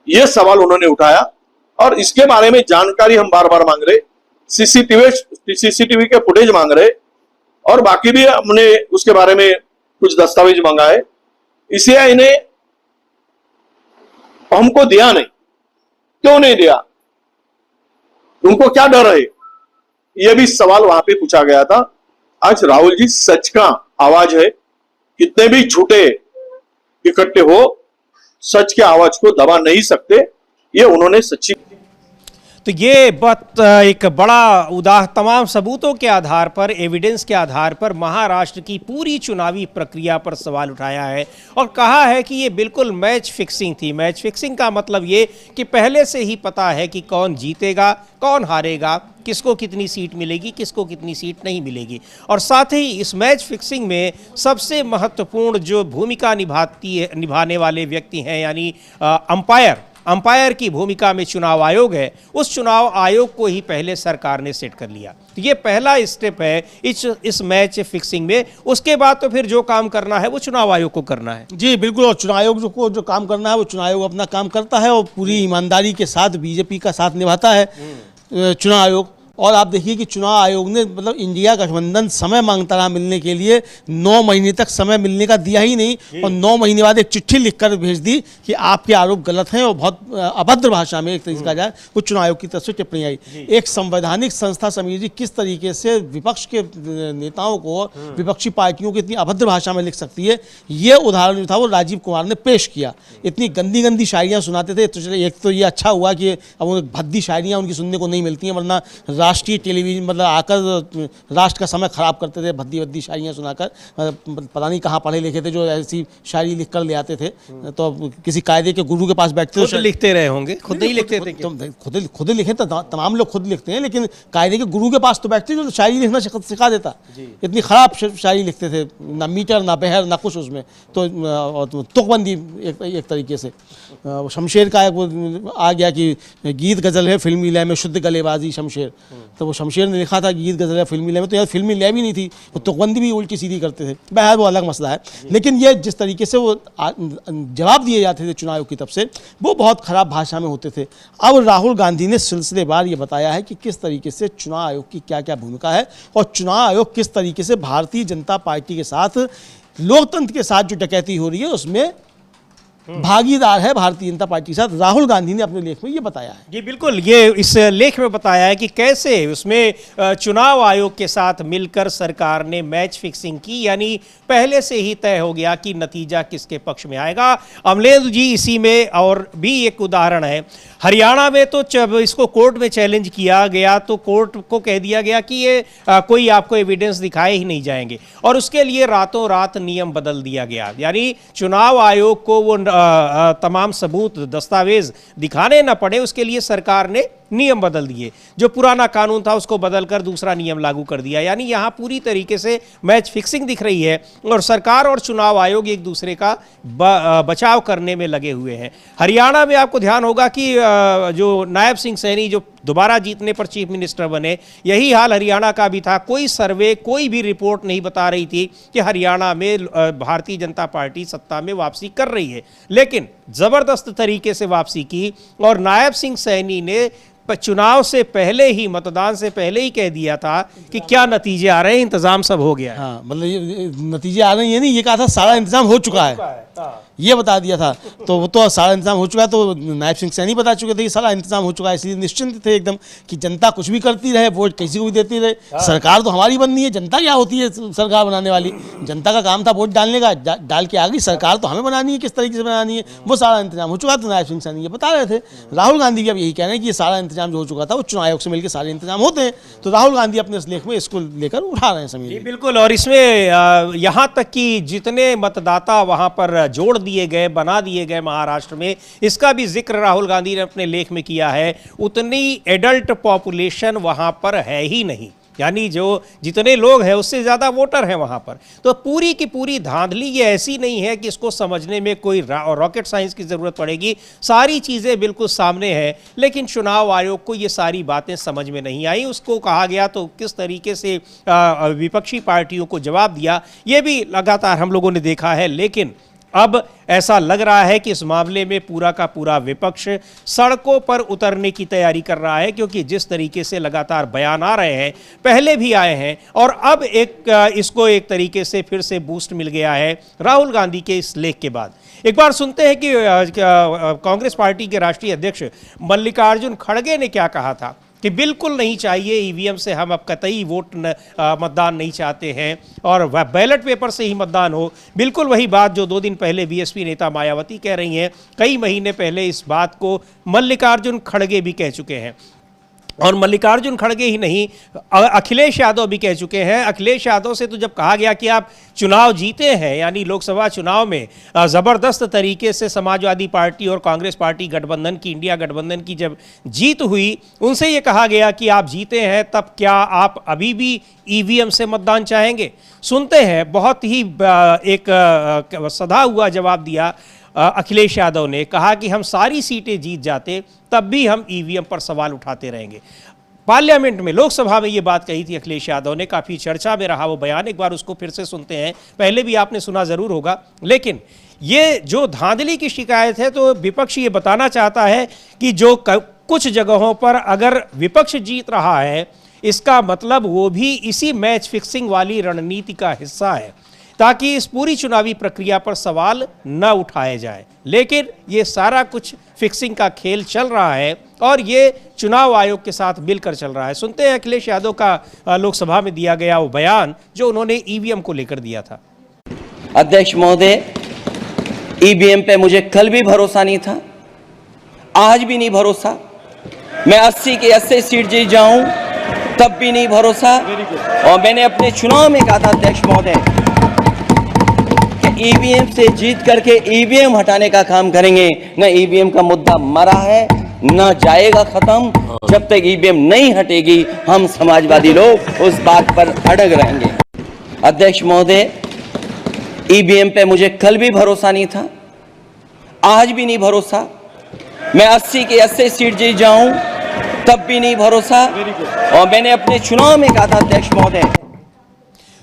[SPEAKER 8] यह सवाल उन्होंने उठाया और इसके बारे में जानकारी हम बार बार मांग रहे, सीसीटीवी के फुटेज मांग रहे और बाकी भी हमने उसके बारे में कुछ दस्तावेज मांगा है। इसे इन्हें हमको दिया नहीं, क्यों नहीं दिया? उनको क्या डर है? यह भी सवाल वहां पे पूछा गया था। आज राहुल जी सच का आवाज है, कितने भी झूठे इकट्ठे हो, सच के आवाज को दबा नहीं सकते। ये उन्होंने सच्ची।
[SPEAKER 1] तो ये बात एक बड़ा तमाम सबूतों के आधार पर, एविडेंस के आधार पर महाराष्ट्र की पूरी चुनावी प्रक्रिया पर सवाल उठाया है और कहा है कि ये बिल्कुल मैच फिक्सिंग थी। मैच फिक्सिंग का मतलब ये कि पहले से ही पता है कि कौन जीतेगा, कौन हारेगा, किसको कितनी सीट मिलेगी, किसको कितनी सीट नहीं मिलेगी। और साथ ही इस मैच फिक्सिंग में सबसे महत्वपूर्ण जो भूमिका निभाने वाले व्यक्ति हैं, यानी अंपायर की भूमिका में चुनाव आयोग है। उस चुनाव आयोग को ही पहले सरकार ने सेट कर लिया। तो ये पहला स्टेप है इस मैच फिक्सिंग में। उसके बाद तो फिर जो काम करना है वो चुनाव आयोग को करना है।
[SPEAKER 2] जी बिल्कुल, और चुनाव आयोग को जो काम करना है वो चुनाव आयोग अपना काम करता है और पूरी ईमानदारी के साथ बीजेपी का साथ निभाता है चुनाव आयोग। और आप देखिए कि चुनाव आयोग ने मतलब इंडिया गठबंधन समय मांगता रहा मिलने के लिए, 9 महीने तक समय मिलने का दिया ही नहीं और 9 महीने बाद एक चिट्ठी लिखकर भेज दी कि आपके आरोप गलत हैं और बहुत अभद्र भाषा में एक तरीके का जाए वो चुनाव आयोग की तरफ से टिप्पणी आई। एक संवैधानिक संस्था समिति किस तरीके से विपक्ष के नेताओं को, विपक्षी पार्टियों को इतनी अभद्र भाषा में लिख सकती है, ये उदाहरण जो था वो राजीव कुमार ने पेश किया। इतनी गंदी गंदी शायरियाँ सुनाते थे। तो चलिए, एक तो ये अच्छा हुआ कि अब भद्दी शायरियाँ उनकी सुनने को नहीं मिलती हैं, वरना राष्ट्रीय टेलीविजन मतलब आकर राष्ट्र का समय खराब करते थे भद्दी शायरियाँ सुनाकर। पता नहीं कहाँ पढ़े लिखे थे जो ऐसी शायरी लिख कर ले आते थे। तो किसी कायदे के गुरु के पास बैठते
[SPEAKER 1] तो लिखते रहे होंगे, खुद नहीं लिखते थे।
[SPEAKER 2] खुद लिखे तो तमाम लोग खुद लिखते हैं, लेकिन कायदे के गुरु के पास तो बैठते जो शायरी लिखना सिखा देता। इतनी खराब शायरी लिखते थे, ना मीटर ना बहर ना कुछ उसमें। तो तुकबंदी एक तरीके से। शमशेर का आ गया कि गीत गज़ल है फिल्मी लय में शुद्ध गलेबाजी शमशेर। तो वो शमशेर ने लिखा था गीत गज़ल है फिल्मी लय में, तो यार फिल्मी लय भी नहीं थी, वो तुकबंदी भी उल्टी सीधी करते थे। बहर वो अलग मसला है। लेकिन ये जिस तरीके से वो जवाब दिए जाते थे चुनाव आयोग की तरफ से, वो बहुत ख़राब भाषा में होते थे। अब राहुल गांधी ने सिलसिलेवार ये बताया है कि किस तरीके से चुनाव आयोग की क्या क्या भूमिका है और चुनाव आयोग किस तरीके से भारतीय जनता पार्टी के साथ, लोकतंत्र के साथ जो डकैती हो रही है उसमें भागीदार है भारतीय जनता पार्टी के साथ, राहुल गांधी ने अपने लेख में ये बताया है।
[SPEAKER 1] जी बिल्कुल, ये इस लेख में बताया है कि कैसे उसमें चुनाव आयोग के साथ मिलकर सरकार ने मैच फिक्सिंग की, यानी पहले से ही तय हो गया कि नतीजा किसके पक्ष में आएगा। अमलेंदु जी, इसी में और भी एक उदाहरण है। हरियाणा में तो जब इसको कोर्ट में चैलेंज किया गया तो कोर्ट को कह दिया गया कि ये कोई आपको एविडेंस दिखाए ही नहीं जाएंगे, और उसके लिए रातों रात नियम बदल दिया गया, यानी चुनाव आयोग को वो तमाम सबूत दस्तावेज दिखाने न पड़े, उसके लिए सरकार ने नियम बदल दिए। जो पुराना कानून था उसको बदलकर दूसरा नियम लागू कर दिया, यानी यहां पूरी तरीके से मैच फिक्सिंग दिख रही है और सरकार और चुनाव आयोग एक दूसरे का बचाव करने में लगे हुए हैं। हरियाणा में आपको ध्यान होगा कि जो नायब सिंह सैनी जो दोबारा जीतने पर चीफ मिनिस्टर बने, यही हाल हरियाणा का भी था। कोई सर्वे, कोई भी रिपोर्ट नहीं बता रही थी कि हरियाणा में भारतीय जनता पार्टी सत्ता में वापसी कर रही है, लेकिन जबरदस्त तरीके से वापसी की और नायब सिंह सैनी ने चुनाव से पहले ही, मतदान से पहले ही कह दिया था कि क्या नतीजे आ रहे हैं, इंतजाम सब हो गया है।
[SPEAKER 2] हाँ, मतलब ये नतीजे आ रहे हैं, ये नहीं, ये कहा था सारा इंतजाम हो चुका है, ये बता दिया था। तो वो तो सारा इंतजाम हो चुका है, तो नायब सिंह सैनी बता चुके थे कि सारा इंतजाम हो चुका है, इसलिए निश्चिंत थे एकदम कि जनता कुछ भी करती रहे, वोट किसी को भी देती रहे, सरकार तो हमारी बननी है। जनता क्या होती है सरकार बनाने वाली? जनता का काम था वोट डालने का, डाल के आ गई, सरकार तो हमें बनानी है, किस तरीके से बनानी है, वो सारा इंतजाम हो चुका। तो नायब सिंह सैनी ये बता रहे थे। राहुल गांधी भी अब यही कह रहे हैं कि ये सारा इंतजाम जो हो चुका था वो चुनाव आयोग से मिलकर सारे इंतजाम होते हैं। तो राहुल गांधी अपने इस लेख में इसको लेकर उठा रहे हैं समीर।
[SPEAKER 1] बिल्कुल, और इसमें यहां तक कि जितने मतदाता वहां पर जोड़ दिए गए, बना दिए गए महाराष्ट्र में, इसका भी जिक्र राहुल गांधी ने अपने लेख में किया है। उतनी एडल्ट पॉपुलेशन वहां पर है ही नहीं, यानी जो जितने लोग हैं उससे ज़्यादा वोटर हैं वहाँ पर। तो पूरी की पूरी धांधली ये ऐसी नहीं है कि इसको समझने में कोई रॉकेट साइंस की ज़रूरत पड़ेगी, सारी चीज़ें बिल्कुल सामने हैं। लेकिन चुनाव आयोग को ये सारी बातें समझ में नहीं आई, उसको कहा गया तो किस तरीके से विपक्षी पार्टियों को जवाब दिया, ये भी लगातार हम लोगों ने देखा है। लेकिन अब ऐसा लग रहा है कि इस मामले में पूरा का पूरा विपक्ष सड़कों पर उतरने की तैयारी कर रहा है, क्योंकि जिस तरीके से लगातार बयान आ रहे हैं, पहले भी आए हैं और अब इसको एक तरीके से फिर से बूस्ट मिल गया है राहुल गांधी के इस लेख के बाद। एक बार सुनते हैं कि कांग्रेस पार्टी के राष्ट्रीय अध्यक्ष मल्लिकार्जुन खड़गे ने क्या कहा था कि बिल्कुल नहीं चाहिए ईवीएम से, हम अब कतई मतदान नहीं चाहते हैं और बैलेट पेपर से ही मतदान हो। बिल्कुल वही बात जो 2 दिन पहले बीएसपी नेता मायावती कह रही हैं, कई महीने पहले इस बात को मल्लिकार्जुन खड़गे भी कह चुके हैं। और मल्लिकार्जुन खड़गे ही नहीं, अखिलेश यादव भी कह चुके हैं। अखिलेश यादव से तो जब कहा गया कि आप चुनाव जीते हैं, यानी लोकसभा चुनाव में ज़बरदस्त तरीके से समाजवादी पार्टी और कांग्रेस पार्टी गठबंधन की, इंडिया गठबंधन की जब जीत हुई, उनसे ये कहा गया कि आप जीते हैं, तब क्या आप अभी भी ईवीएम से मतदान चाहेंगे? सुनते हैं, बहुत ही एक सधा हुआ जवाब दिया अखिलेश यादव ने। कहा कि हम सारी सीटें जीत जाते तब भी हम ईवीएम पर सवाल उठाते रहेंगे। पार्लियामेंट में, लोकसभा में ये बात कही थी अखिलेश यादव ने, काफ़ी चर्चा में रहा वो बयान। एक बार उसको फिर से सुनते हैं, पहले भी आपने सुना ज़रूर होगा। लेकिन ये जो धांधली की शिकायत है, तो विपक्ष ये बताना चाहता है कि जो कुछ जगहों पर अगर विपक्ष जीत रहा है, इसका मतलब वो भी इसी मैच फिक्सिंग वाली रणनीति का हिस्सा है, ताकि इस पूरी चुनावी प्रक्रिया पर सवाल न उठाए जाए। लेकिन ये सारा कुछ फिक्सिंग का खेल चल रहा है और ये चुनाव आयोग के साथ मिलकर चल रहा है। सुनते हैं अखिलेश यादव का लोकसभा में दिया गया वो बयान जो उन्होंने ईवीएम को लेकर दिया था।
[SPEAKER 9] अध्यक्ष महोदय, ईवीएम पे मुझे कल भी भरोसा नहीं था, आज भी नहीं भरोसा। मैं 80 की 80 सीट जीत जाऊं तब भी नहीं भरोसा। और मैंने अपने चुनाव में कहा था अध्यक्ष महोदय, ईवीएम से जीत करके ईवीएम हटाने का काम करेंगे। न ईवीएम का मुद्दा मरा है, न जाएगा खत्म। जब तक ईवीएम नहीं हटेगी, हम समाजवादी लोग उस बात पर अड़ग रहेंगे। अध्यक्ष महोदय, ईवीएम पे मुझे कल भी भरोसा नहीं था, आज भी नहीं भरोसा। मैं 80 की 80 सीट जीत जाऊं तब भी नहीं भरोसा। और मैंने अपने चुनाव में कहा था अध्यक्ष महोदय।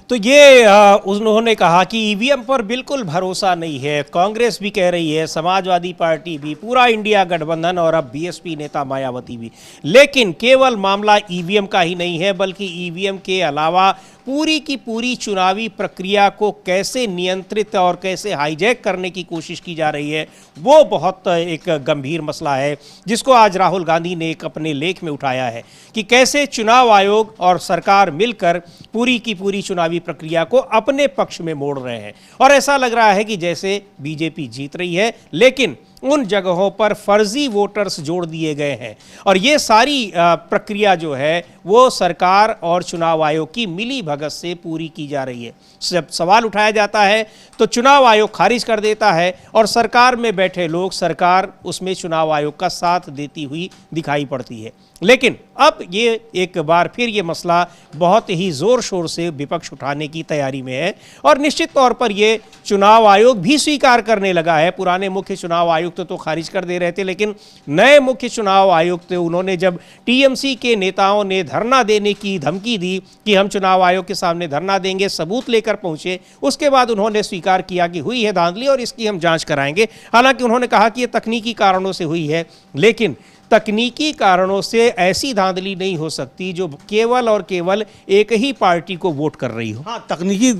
[SPEAKER 1] तो ये उन्होंने कहा कि ईवीएम पर बिल्कुल भरोसा नहीं है। कांग्रेस भी कह रही है, समाजवादी पार्टी भी, पूरा इंडिया गठबंधन और अब बीएसपी नेता मायावती भी। लेकिन केवल मामला ईवीएम का ही नहीं है, बल्कि ईवीएम के अलावा पूरी की पूरी चुनावी प्रक्रिया को कैसे नियंत्रित और कैसे हाईजैक करने की कोशिश की जा रही है, वो बहुत एक गंभीर मसला है जिसको आज राहुल गांधी ने एक अपने लेख में उठाया है कि कैसे चुनाव आयोग और सरकार मिलकर पूरी की पूरी चुनावी प्रक्रिया को अपने पक्ष में मोड़ रहे हैं। और ऐसा लग रहा है कि जैसे बीजेपी जीत रही है, लेकिन उन जगहों पर फर्जी वोटर्स जोड़ दिए गए हैं और ये सारी प्रक्रिया जो है वो सरकार और चुनाव आयोग की मिली भगत से पूरी की जा रही है। जब सवाल उठाया जाता है तो चुनाव आयोग खारिज कर देता है और सरकार में बैठे लोग सरकार उसमें चुनाव आयोग का साथ देती हुई दिखाई पड़ती है। लेकिन अब ये एक बार फिर ये मसला बहुत ही ज़ोर शोर से विपक्ष उठाने की तैयारी में है और निश्चित तौर पर ये चुनाव आयोग भी स्वीकार करने लगा है। पुराने मुख्य चुनाव आयुक्त तो खारिज कर दे रहे थे, लेकिन नए मुख्य चुनाव आयुक्त उन्होंने जब टीएमसी के नेताओं ने धरना देने की धमकी दी कि हम चुनाव आयोग के सामने धरना देंगे, सबूत लेकर पहुंचे, उसके बाद उन्होंने स्वीकार किया कि हुई है धांधली और इसकी हम जांच कराएंगे। हालांकि उन्होंने कहा कि ये तकनीकी कारणों से हुई है, लेकिन तकनीकी कारणों से ऐसी धांधली नहीं हो सकती जो केवल और केवल एक ही पार्टी को वोट कर रही हो।
[SPEAKER 2] हाँ, तकनीकी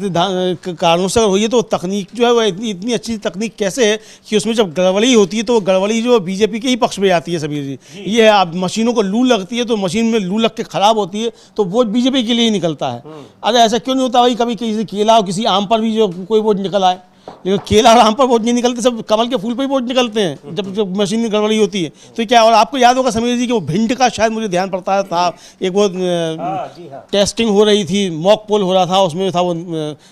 [SPEAKER 2] कारणों से अगर हुई है तो तकनीक जो है वो इतनी अच्छी तकनीक कैसे है कि उसमें जब गड़बड़ी होती है तो वो गड़बड़ी जो बीजेपी के ही पक्ष में आती है। सभी ये है, अब मशीनों को लू लगती है तो मशीन में लू लग के खराब होती है तो वोट बीजेपी के लिए ही निकलता है। अरे ऐसा क्यों नहीं होता भाई, कभी किसी केला और किसी आम पर भी जो कोई वोट निकल आए, लेकिन केला और आम पर वोट नहीं निकलते, सब कमल के फूल पर ही वोट निकलते हैं जब मशीन में गड़बड़ी होती है। तो क्या, और आपको याद होगा समीर जी कि वो भिंड का शायद मुझे ध्यान पड़ता था, एक वो टेस्टिंग हो रही थी, मॉक पोल हो रहा था, उसमें था वो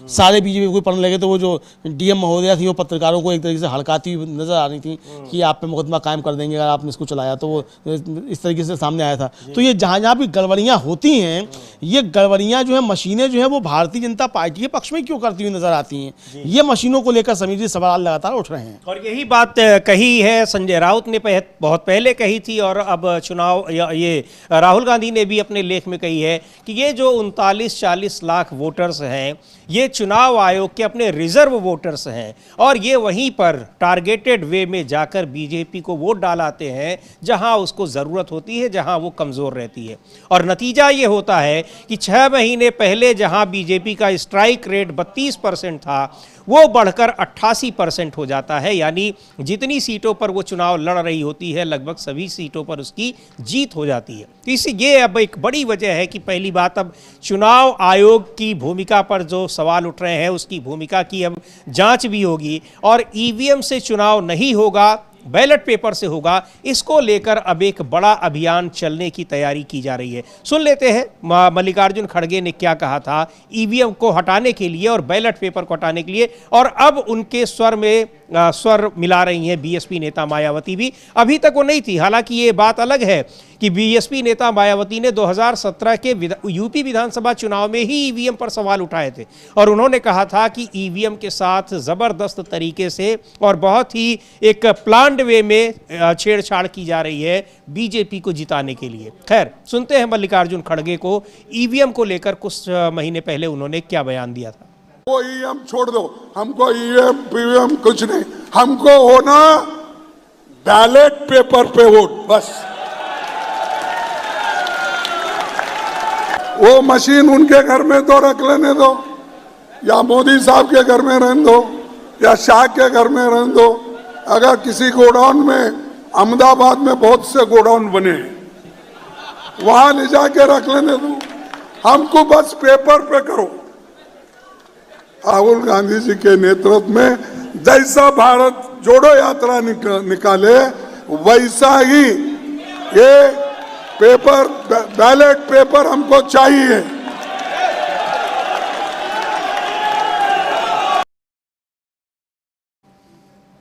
[SPEAKER 2] सारे बीजेपी को पढ़ने लगे तो वो जो डीएम महोदया थी वो पत्रकारों को एक तरीके से हड़काती हुई नजर आ रही थी कि आप पे मुकदमा कायम कर देंगे अगर आपने इसको चलाया, तो वो इस तरीके से सामने आया था। तो ये जहाँ जहाँ भी गड़बड़ियाँ होती हैं, ये गड़बड़ियाँ जो है मशीनें जो है वो भारतीय जनता पार्टी के पक्ष में क्यों करती हुई नजर आती हैं, ये मशीनों को लेकर समीर जी सवाल लगातार उठ रहे हैं।
[SPEAKER 1] और यही बात कही है संजय राउत ने बहुत पहले कही थी और अब चुनाव ये राहुल गांधी ने भी अपने लेख में कही है कि ये जो 39-40 लाख वोटर्स हैं ये चुनाव आयोग के अपने रिजर्व वोटर्स हैं और ये वहीं पर टारगेटेड वे में जाकर बीजेपी को वोट डालाते हैं जहां उसको ज़रूरत होती है, जहां वो कमज़ोर रहती है। और नतीजा ये होता है कि 6 महीने पहले जहां बीजेपी का स्ट्राइक रेट 32% था वो बढ़कर 88% हो जाता है, यानी जितनी सीटों पर वो चुनाव लड़ रही होती है लगभग सभी सीटों पर उसकी जीत हो जाती है। तो ये अब एक बड़ी वजह है कि पहली बात, अब चुनाव आयोग की भूमिका पर जो सवाल उठ रहे हैं उसकी भूमिका की अब जांच भी होगी और ईवीएम से चुनाव नहीं होगा, बैलेट पेपर से होगा, इसको लेकर अब एक बड़ा अभियान चलने की तैयारी की जा रही है। सुन लेते हैं मल्लिकार्जुन खड़गे ने क्या कहा था ईवीएम को हटाने के लिए और बैलेट पेपर को हटाने के लिए, और अब उनके स्वर में स्वर मिला रही हैं बीएसपी नेता मायावती भी। अभी तक वो नहीं थी, हालांकि ये बात अलग है कि बीएसपी नेता मायावती ने 2017 के यूपी विधानसभा चुनाव में ही ईवीएम पर सवाल उठाए थे और उन्होंने कहा था कि ईवीएम के साथ ज़बरदस्त तरीके से और बहुत ही एक प्लान्ड वे में छेड़छाड़ की जा रही है बीजेपी को जिताने के लिए। खैर, सुनते हैं मल्लिकार्जुन खड़गे को ईवीएम को लेकर कुछ महीने पहले उन्होंने क्या बयान दिया था।
[SPEAKER 10] वो ईवीएम छोड़ दो, हमको ईवीएम पीवीएम कुछ नहीं, हमको होना बैलेट पेपर पे वोट बस। वो मशीन उनके घर में तो रख लेने दो, या मोदी साहब के घर में रहने दो, या शाह के घर में रहने दो। अगर किसी गोडाउन में, अहमदाबाद में बहुत से गोडाउन बने हैं, वहां ले जाके रख लेने दो, हमको बस पेपर पे करो। राहुल गांधी जी के नेतृत्व में जैसा भारत जोड़ो यात्रा निकाले वैसा ही ये पेपर, बैलेट पेपर हमको चाहिए।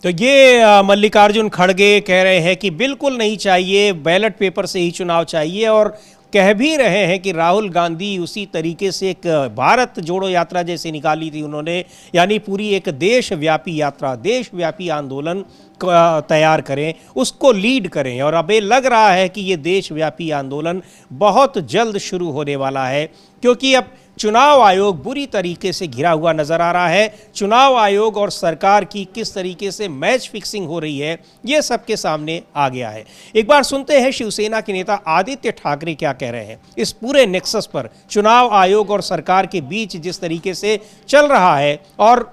[SPEAKER 1] तो ये मल्लिकार्जुन खड़गे कह रहे हैं कि बिल्कुल नहीं चाहिए, बैलेट पेपर से ही चुनाव चाहिए और कह भी रहे हैं कि राहुल गांधी उसी तरीके से एक भारत जोड़ो यात्रा जैसे निकाली थी उन्होंने, यानी पूरी एक देशव्यापी यात्रा, देशव्यापी आंदोलन तैयार करें, उसको लीड करें। और अब ये लग रहा है कि ये देशव्यापी आंदोलन बहुत जल्द शुरू होने वाला है, क्योंकि अब चुनाव आयोग बुरी तरीके से घिरा हुआ नजर आ रहा है। चुनाव आयोग और सरकार की किस तरीके से मैच फिक्सिंग हो रही है, ये सबके सामने आ गया है। एक बार सुनते हैं शिवसेना के नेता आदित्य ठाकरे क्या कह रहे हैं इस पूरे नेक्सस पर, चुनाव आयोग और सरकार के बीच जिस तरीके से चल रहा है, और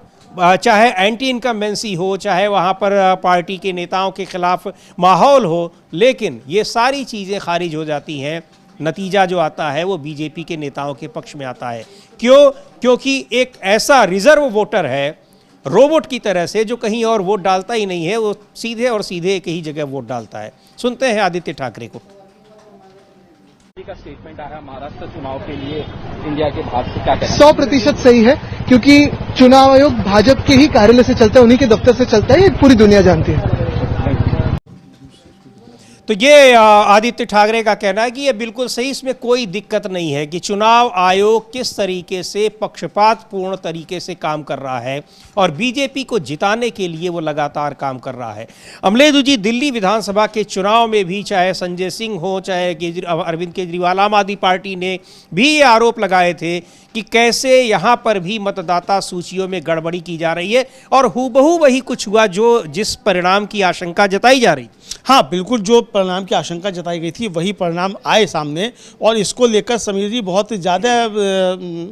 [SPEAKER 1] चाहे एंटी इनकम्बेंसी हो, चाहे वहाँ पर पार्टी के नेताओं के खिलाफ माहौल हो, लेकिन ये सारी चीज़ें खारिज हो जाती हैं। नतीजा जो आता है वो बीजेपी के नेताओं के पक्ष में आता है। क्यों? क्योंकि एक ऐसा रिजर्व वोटर है रोबोट की तरह से, जो कहीं और वोट डालता ही नहीं है, वो सीधे और सीधे एक ही जगह वोट डालता है। सुनते हैं आदित्य ठाकरे को।
[SPEAKER 11] का स्टेटमेंट आ रहा है महाराष्ट्र चुनाव के लिए इंडिया के बाहर से, क्या कहना?
[SPEAKER 12] 100% सही है, क्योंकि चुनाव आयोग भाजपा के ही कार्यालय से चलता है, उन्हीं के दफ्तर से चलता है, ये पूरी दुनिया जानती है।
[SPEAKER 1] तो ये आदित्य ठाकरे का कहना है कि ये बिल्कुल सही, इसमें कोई दिक्कत नहीं है कि चुनाव आयोग किस तरीके से पक्षपातपूर्ण तरीके से काम कर रहा है और बीजेपी को जिताने के लिए वो लगातार काम कर रहा है। अमलेदु जी, दिल्ली विधानसभा के चुनाव में भी चाहे संजय सिंह हो, चाहे अरविंद केजरीवाल, आम आदमी पार्टी ने भी ये आरोप लगाए थे कि कैसे यहाँ पर भी मतदाता सूचियों में गड़बड़ी की जा रही है, और हूबहू वही कुछ हुआ जो जिस परिणाम की आशंका जताई जा रही।
[SPEAKER 2] हाँ, बिल्कुल, जो परिणाम की आशंका जताई गई थी वही परिणाम आए सामने, और इसको लेकर समीर जी बहुत ज़्यादा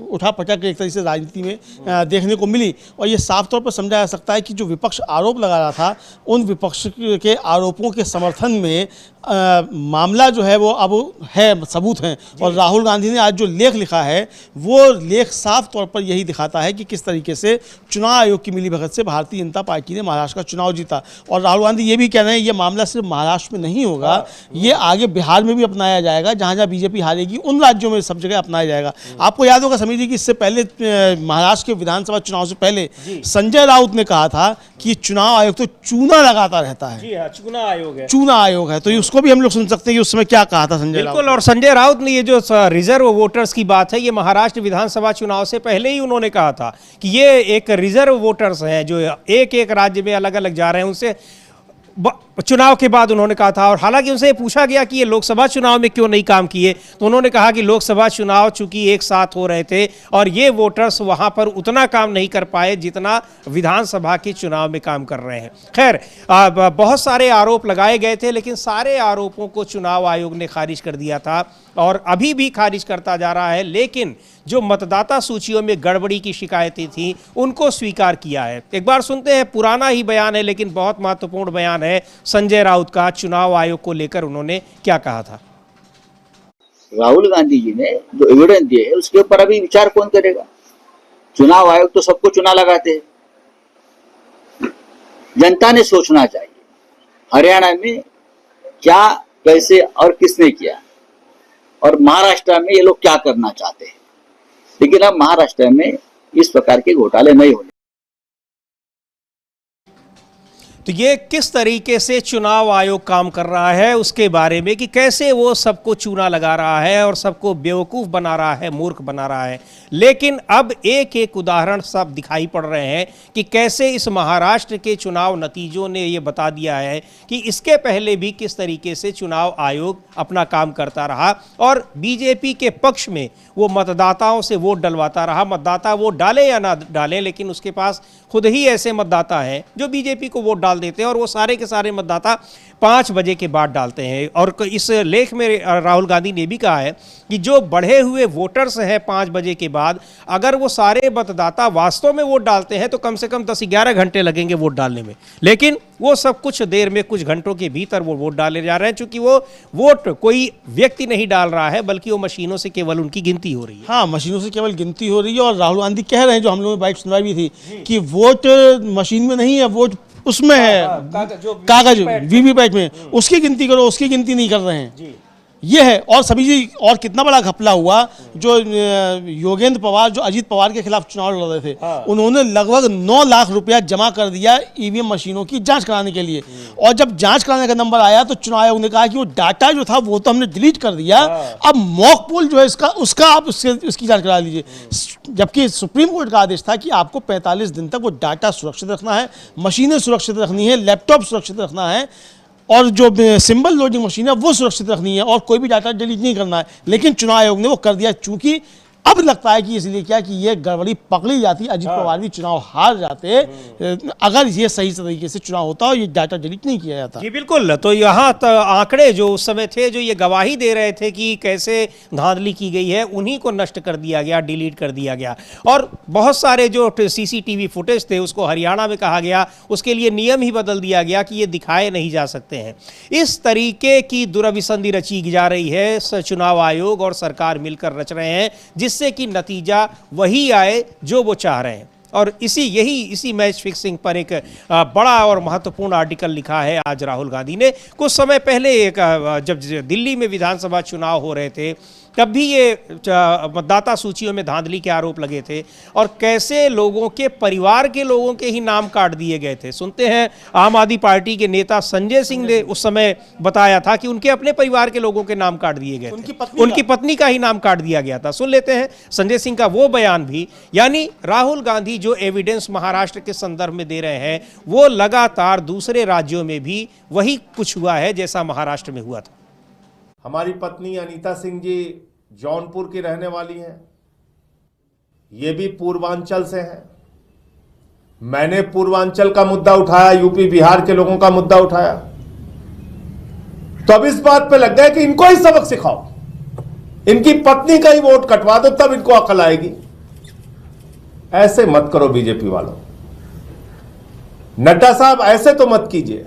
[SPEAKER 2] उठापटक एक तरीके से राजनीति में देखने को मिली। और ये साफ तौर पर समझा जा सकता है कि जो विपक्ष आरोप लगा रहा था, उन विपक्ष के आरोपों के समर्थन में मामला जो है वो अब है, सबूत हैं। और राहुल गांधी ने आज जो लेख लिखा है, वो लेख साफ तौर पर यही दिखाता है कि किस तरीके से चुनाव आयोग की मिलीभगत से भारतीय जनता पार्टी ने महाराष्ट्र का चुनाव जीता। और राहुल गांधी ये भी कह रहे हैं ये मामला सिर्फ महाराष्ट्र में नहीं होगा, ये आगे बिहार में भी अपनाया जाएगा, जहां जहां बीजेपी हारेगी उन राज्यों में सब जगह अपनाया जाएगा। आपको याद होगा समीर जी कि इससे पहले महाराष्ट्र के विधानसभा चुनाव से पहले संजय राउत ने कहा था कि चुनाव आयोग तो चूना लगाता रहता है।
[SPEAKER 1] जी हाँ, चुनाव आयोग है,
[SPEAKER 2] चुनाव आयोग है। तो उसको भी हम लोग सुन सकते हैं कि उस समय क्या कहा था संजय राउत।
[SPEAKER 1] बिल्कुल, और संजय राउत ने ये जो रिजर्व वोटर्स की बात है, ये महाराष्ट्र विधानसभा चुनाव से पहले ही उन्होंने कहा था कि ये एक रिजर्व वोटर्स हैं जो एक एक राज्य में अलग अलग जा रहे हैं। उनसे चुनाव के बाद उन्होंने कहा था, और हालांकि उनसे पूछा गया कि ये लोकसभा चुनाव में क्यों नहीं काम किए, तो उन्होंने कहा कि लोकसभा चुनाव चूंकि एक साथ हो रहे थे और ये वोटर्स वहां पर उतना काम नहीं कर पाए जितना विधानसभा के चुनाव में काम कर रहे हैं। खैर, बहुत सारे आरोप लगाए गए थे, लेकिन सारे आरोपों को चुनाव आयोग ने खारिज कर दिया था और अभी भी खारिज करता जा रहा है। लेकिन जो मतदाता सूचियों में गड़बड़ी की शिकायतें थी, उनको स्वीकार किया है। एक बार सुनते हैं, पुराना ही बयान है लेकिन बहुत महत्वपूर्ण बयान है संजय राउत का, चुनाव आयोग को लेकर उन्होंने क्या कहा था।
[SPEAKER 3] राहुल गांधी जी ने जो एविडेंस दिए है उसके ऊपर अभी विचार कौन करेगा? चुनाव आयोग तो सबको चुनाव लगाते हैं, जनता ने सोचना चाहिए हरियाणा में क्या, कैसे और किसने किया, और महाराष्ट्र में ये लोग क्या करना चाहते हैं। लेकिन अब महाराष्ट्र में इस प्रकार के घोटाले नहीं होने।
[SPEAKER 1] तो ये किस तरीके से चुनाव आयोग काम कर रहा है उसके बारे में, कि कैसे वो सबको चूना लगा रहा है और सबको बेवकूफ़ बना रहा है, मूर्ख बना रहा है। लेकिन अब एक एक उदाहरण सब दिखाई पड़ रहे हैं कि कैसे इस महाराष्ट्र के चुनाव नतीजों ने ये बता दिया है कि इसके पहले भी किस तरीके से चुनाव आयोग अपना काम करता रहा और बीजेपी के पक्ष में वो मतदाताओं से वोट डलवाता रहा। मतदाता वोट डाले या ना डाले, लेकिन उसके पास खुद ही ऐसे मतदाता हैं जो बीजेपी को वोट डाल देते हैं, और वो सारे के सारे मतदाता 5 बजे के बाद डालते हैं। और इस लेख में राहुल गांधी ने भी कहा है कि जो बढ़े हुए वोटर्स हैं 5 बजे के बाद, अगर वो सारे मतदाता वास्तव में वोट डालते हैं तो कम से कम 10-11 घंटे लगेंगे वोट डालने में, लेकिन वो सब कुछ देर में, कुछ घंटों के भीतर वो वोट डाले जा रहे हैं, चूंकि वो वोट कोई व्यक्ति नहीं डाल रहा है बल्कि वो मशीनों से केवल उनकी गिनती हो रही है।
[SPEAKER 2] हाँ, मशीनों से केवल गिनती हो रही है। और राहुल गांधी कह रहे हैं, जो हम लोगों ने बाइट सुनवाई भी थी, कि वोट मशीन में नहीं है, वोट उसमें है, कागज वीवीपैट में, उसकी गिनती करो, उसकी गिनती नहीं कर रहे हैं। ये है। और सभी जी, और कितना बड़ा घपला हुआ, जो योगेंद्र पवार जो अजीत पवार के खिलाफ चुनाव लड़ रहे थे, उन्होंने लगभग 9 लाख रुपया जमा कर दिया ईवीएम मशीनों की जांच कराने के लिए। और जब जांच कराने का नंबर आया तो चुनाव आयोग ने कहा कि वो डाटा जो था वो तो हमने डिलीट कर दिया, अब मॉक पोल जो है उसका आप उसकी जांच करा लीजिए। जबकि सुप्रीम कोर्ट का आदेश था कि आपको 45 दिन तक वो डाटा सुरक्षित रखना है, मशीनें सुरक्षित रखनी है, लैपटॉप सुरक्षित रखना है, और जो सिंबल लोडिंग मशीन है वो सुरक्षित रखनी है, और कोई भी डाटा डिलीट नहीं करना है। लेकिन चुनाव आयोग ने वो कर दिया। चूंकि अब लगता है कि इसलिए क्या कि ये गड़बड़ी पकड़ी जाती, अजीत पवार भी चुनाव हार जाते अगर ये सही तरीके से चुनाव होता और ये डाटा डिलीट नहीं किया जाता।
[SPEAKER 1] जी बिल्कुल। तो यहाँ आंकड़े जो उस समय थे जो ये गवाही दे रहे थे कि कैसे धांधली की गई है, उन्हीं को नष्ट कर दिया गया, डिलीट कर दिया गया। और बहुत सारे जो सीसीटीवी फुटेज थे उसको हरियाणा में कहा गया, उसके लिए नियम ही बदल दिया गया कि ये दिखाए नहीं जा सकते हैं। इस तरीके की दुरभिसंधि रची जा रही है, चुनाव आयोग और सरकार मिलकर रच रहे हैं, जिससे कि नतीजा वही आए जो वो चाह रहे हैं। और इसी मैच फिक्सिंग पर एक बड़ा और महत्वपूर्ण आर्टिकल लिखा है आज राहुल गांधी ने। कुछ समय पहले जब दिल्ली में विधानसभा चुनाव हो रहे थे तब भी ये मतदाता सूचियों में धांधली के आरोप लगे थे और कैसे लोगों के परिवार के लोगों के ही नाम काट दिए गए थे। सुनते हैं आम आदमी पार्टी के नेता संजय सिंह ने उस समय बताया था कि उनके अपने परिवार के लोगों के नाम काट दिए गए थे, उनकी पत्नी का ही नाम काट दिया गया था। सुन लेते हैं संजय सिंह का वो बयान भी। यानी राहुल गांधी जो एविडेंस महाराष्ट्र के संदर्भ में दे रहे हैं वो लगातार दूसरे राज्यों में भी वही कुछ हुआ है जैसा महाराष्ट्र में हुआ था।
[SPEAKER 13] हमारी पत्नी अनीता सिंह जी जौनपुर की रहने वाली हैं, ये भी पूर्वांचल से हैं। मैंने पूर्वांचल का मुद्दा उठाया, यूपी बिहार के लोगों का मुद्दा उठाया, तो अब इस बात पे लग गए कि इनको ही सबक सिखाओ, इनकी पत्नी का ही वोट कटवा दो तब इनको अकल आएगी। ऐसे मत करो बीजेपी वालों, नड्डा साहब ऐसे तो मत कीजिए।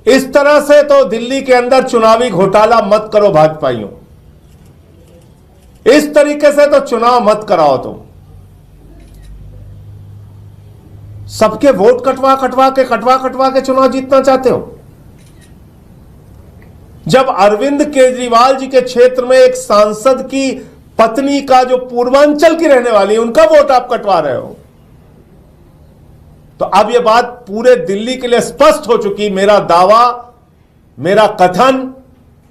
[SPEAKER 13] इस तरह से तो दिल्ली के अंदर चुनावी घोटाला मत करो भाजपाइयों, इस तरीके से तो चुनाव मत कराओ तुम। सबके वोट कटवा कटवा के चुनाव जीतना चाहते हो। जब अरविंद केजरीवाल जी के क्षेत्र में एक सांसद की पत्नी का जो पूर्वांचल की रहने वाली है उनका वोट आप कटवा रहे हो, तो अब यह बात पूरे दिल्ली के लिए स्पष्ट हो चुकी। मेरा दावा, मेरा कथन,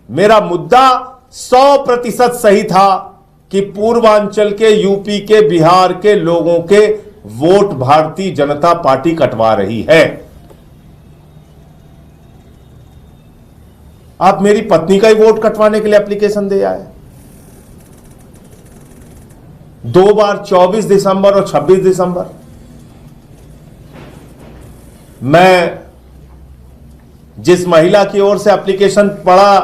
[SPEAKER 13] मेरा मुद्दा 100% सही था कि पूर्वांचल के, यूपी के, बिहार के लोगों के वोट भारतीय जनता पार्टी कटवा रही है। आप मेरी पत्नी का ही वोट कटवाने के लिए एप्लीकेशन दे आए। 2 बार 24 दिसंबर और 26 दिसंबर। मैं जिस महिला की ओर से एप्लीकेशन पढ़ा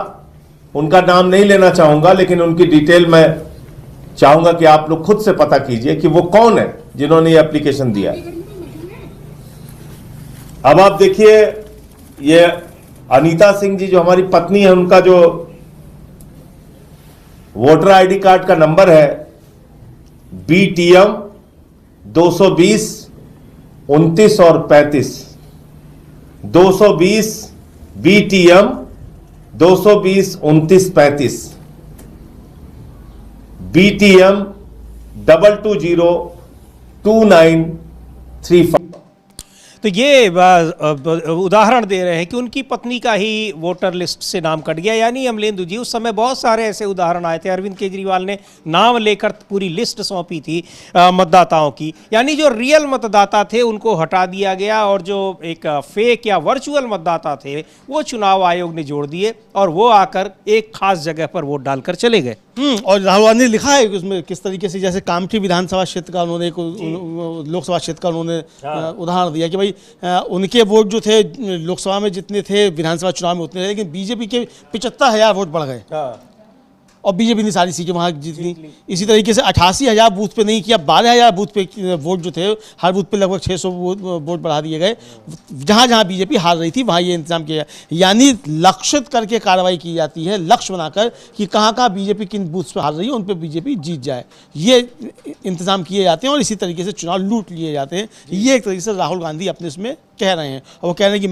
[SPEAKER 13] उनका नाम नहीं लेना चाहूंगा, लेकिन उनकी डिटेल मैं चाहूंगा कि आप लोग खुद से पता कीजिए कि वो कौन है जिन्होंने ये एप्लीकेशन दिया। अब आप देखिए, ये अनीता सिंह जी जो हमारी पत्नी है, उनका जो वोटर आईडी कार्ड का नंबर है BTM 220 29 और 35। 220 BTM 220 29 35 BTM 220 2935।
[SPEAKER 1] तो ये उदाहरण दे रहे हैं कि उनकी पत्नी का ही वोटर लिस्ट से नाम कट गया। यानी अमलेंदु जी, उस समय बहुत सारे ऐसे उदाहरण आए थे। अरविंद केजरीवाल ने नाम लेकर पूरी लिस्ट सौंपी थी मतदाताओं की। यानी जो रियल मतदाता थे उनको हटा दिया गया और जो एक फेक या वर्चुअल मतदाता थे वो चुनाव आयोग ने जोड़ दिए और वो आकर एक खास जगह पर वोट डालकर चले गए।
[SPEAKER 2] और राहुल गांधी ने लिखा है उसमें किस तरीके से, जैसे कामठी विधानसभा क्षेत्र का उन्होंने लोकसभा क्षेत्र का उन्होंने उदाहरण दिया कि भाई उनके वोट जो थे लोकसभा में जितने थे विधानसभा चुनाव में उतने थे, लेकिन बीजेपी के 75,000 वोट बढ़ गए और बीजेपी ने सारी सीटें वहाँ जीतनी। इसी तरीके से 88,000 बूथ पे नहीं किया, 12,000 बूथ पे वोट जो थे हर बूथ पे लगभग 600 वोट बढ़ा दिए गए। जहाँ जहाँ बीजेपी हार रही थी वहाँ ये इंतजाम किया, यानी लक्षित करके कार्रवाई की जाती है, लक्ष्य बनाकर कि कहाँ कहाँ बीजेपी किन बूथ पे हार रही है उन पर बीजेपी जीत जाए, ये इंतजाम किए जाते हैं और इसी तरीके से चुनाव लूट लिए जाते हैं। ये एक तरीके से राहुल गांधी अपने इसमें कह रहे हैं और वो कह रहे हैं कि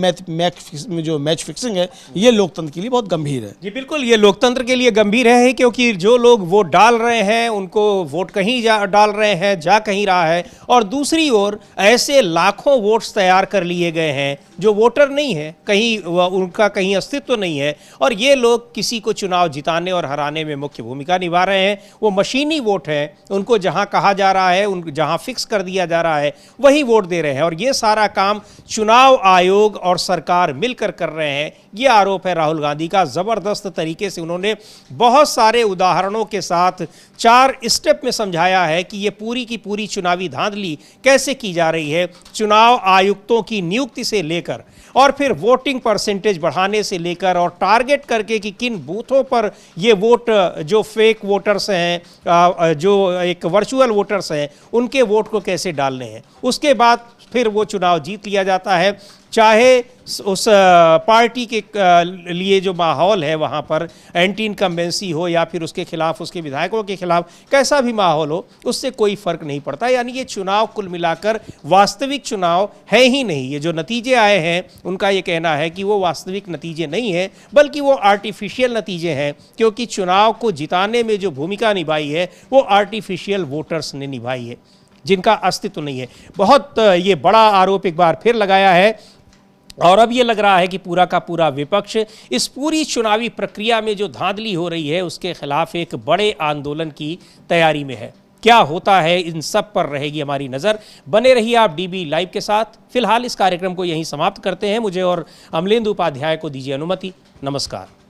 [SPEAKER 2] मैच फिक्सिंग है ये लोकतंत्र के लिए बहुत गंभीर है।
[SPEAKER 1] जी बिल्कुल, ये लोकतंत्र के लिए गंभीर है क्योंकि जो लोग वोट डाल रहे हैं उनको वोट कहीं डाल रहे हैं, जा कहीं रहा है, और दूसरी ओर ऐसे लाखों वोट्स तैयार कर लिए गए हैं जो वोटर नहीं है, कहीं उनका कहीं अस्तित्व नहीं है, और ये लोग किसी को चुनाव जिताने और हराने में मुख्य भूमिका निभा रहे हैं। वो मशीनी वोट है, उनको जहां कहा जा रहा है, उन जहां फिक्स कर दिया जा रहा है वही वोट दे रहे हैं, और ये सारा काम चुनाव आयोग और सरकार मिलकर कर रहे हैं। ये आरोप है राहुल गांधी का। जबरदस्त तरीके से उन्होंने बहुत सारे उदाहरणों के साथ 4 स्टेप में समझाया है कि ये पूरी की पूरी चुनावी धांधली कैसे की जा रही है, चुनाव आयुक्तों की नियुक्ति से लेकर और फिर वोटिंग परसेंटेज बढ़ाने से लेकर और टारगेट करके कि किन बूथों पर ये वोट जो फेक वोटर्स हैं, जो एक वर्चुअल वोटर्स हैं, उनके वोट को कैसे डालने हैं। उसके बाद फिर वो चुनाव जीत लिया जाता है, चाहे उस पार्टी के लिए जो माहौल है वहाँ पर एंटी इनकम्बेंसी हो या फिर उसके खिलाफ, उसके विधायकों के खिलाफ कैसा भी माहौल हो, उससे कोई फर्क नहीं पड़ता। यानी ये चुनाव कुल मिलाकर वास्तविक चुनाव है ही नहीं। ये जो नतीजे आए हैं उनका ये कहना है कि वो वास्तविक नतीजे नहीं है, बल्कि वो आर्टिफिशियल नतीजे हैं, क्योंकि चुनाव को जिताने में जो भूमिका निभाई है वो आर्टिफिशियल वोटर्स ने निभाई है, जिनका अस्तित्व नहीं है। बहुत ये बड़ा आरोप एक बार फिर लगाया है, और अब ये लग रहा है कि पूरा का पूरा विपक्ष इस पूरी चुनावी प्रक्रिया में जो धांधली हो रही है उसके खिलाफ एक बड़े आंदोलन की तैयारी में है। क्या होता है इन सब पर रहेगी हमारी नज़र। बने रहिए आप डीबी लाइव के साथ। फिलहाल इस कार्यक्रम को यहीं समाप्त करते हैं। मुझे और अमलेंदु उपाध्याय को दीजिए अनुमति। नमस्कार।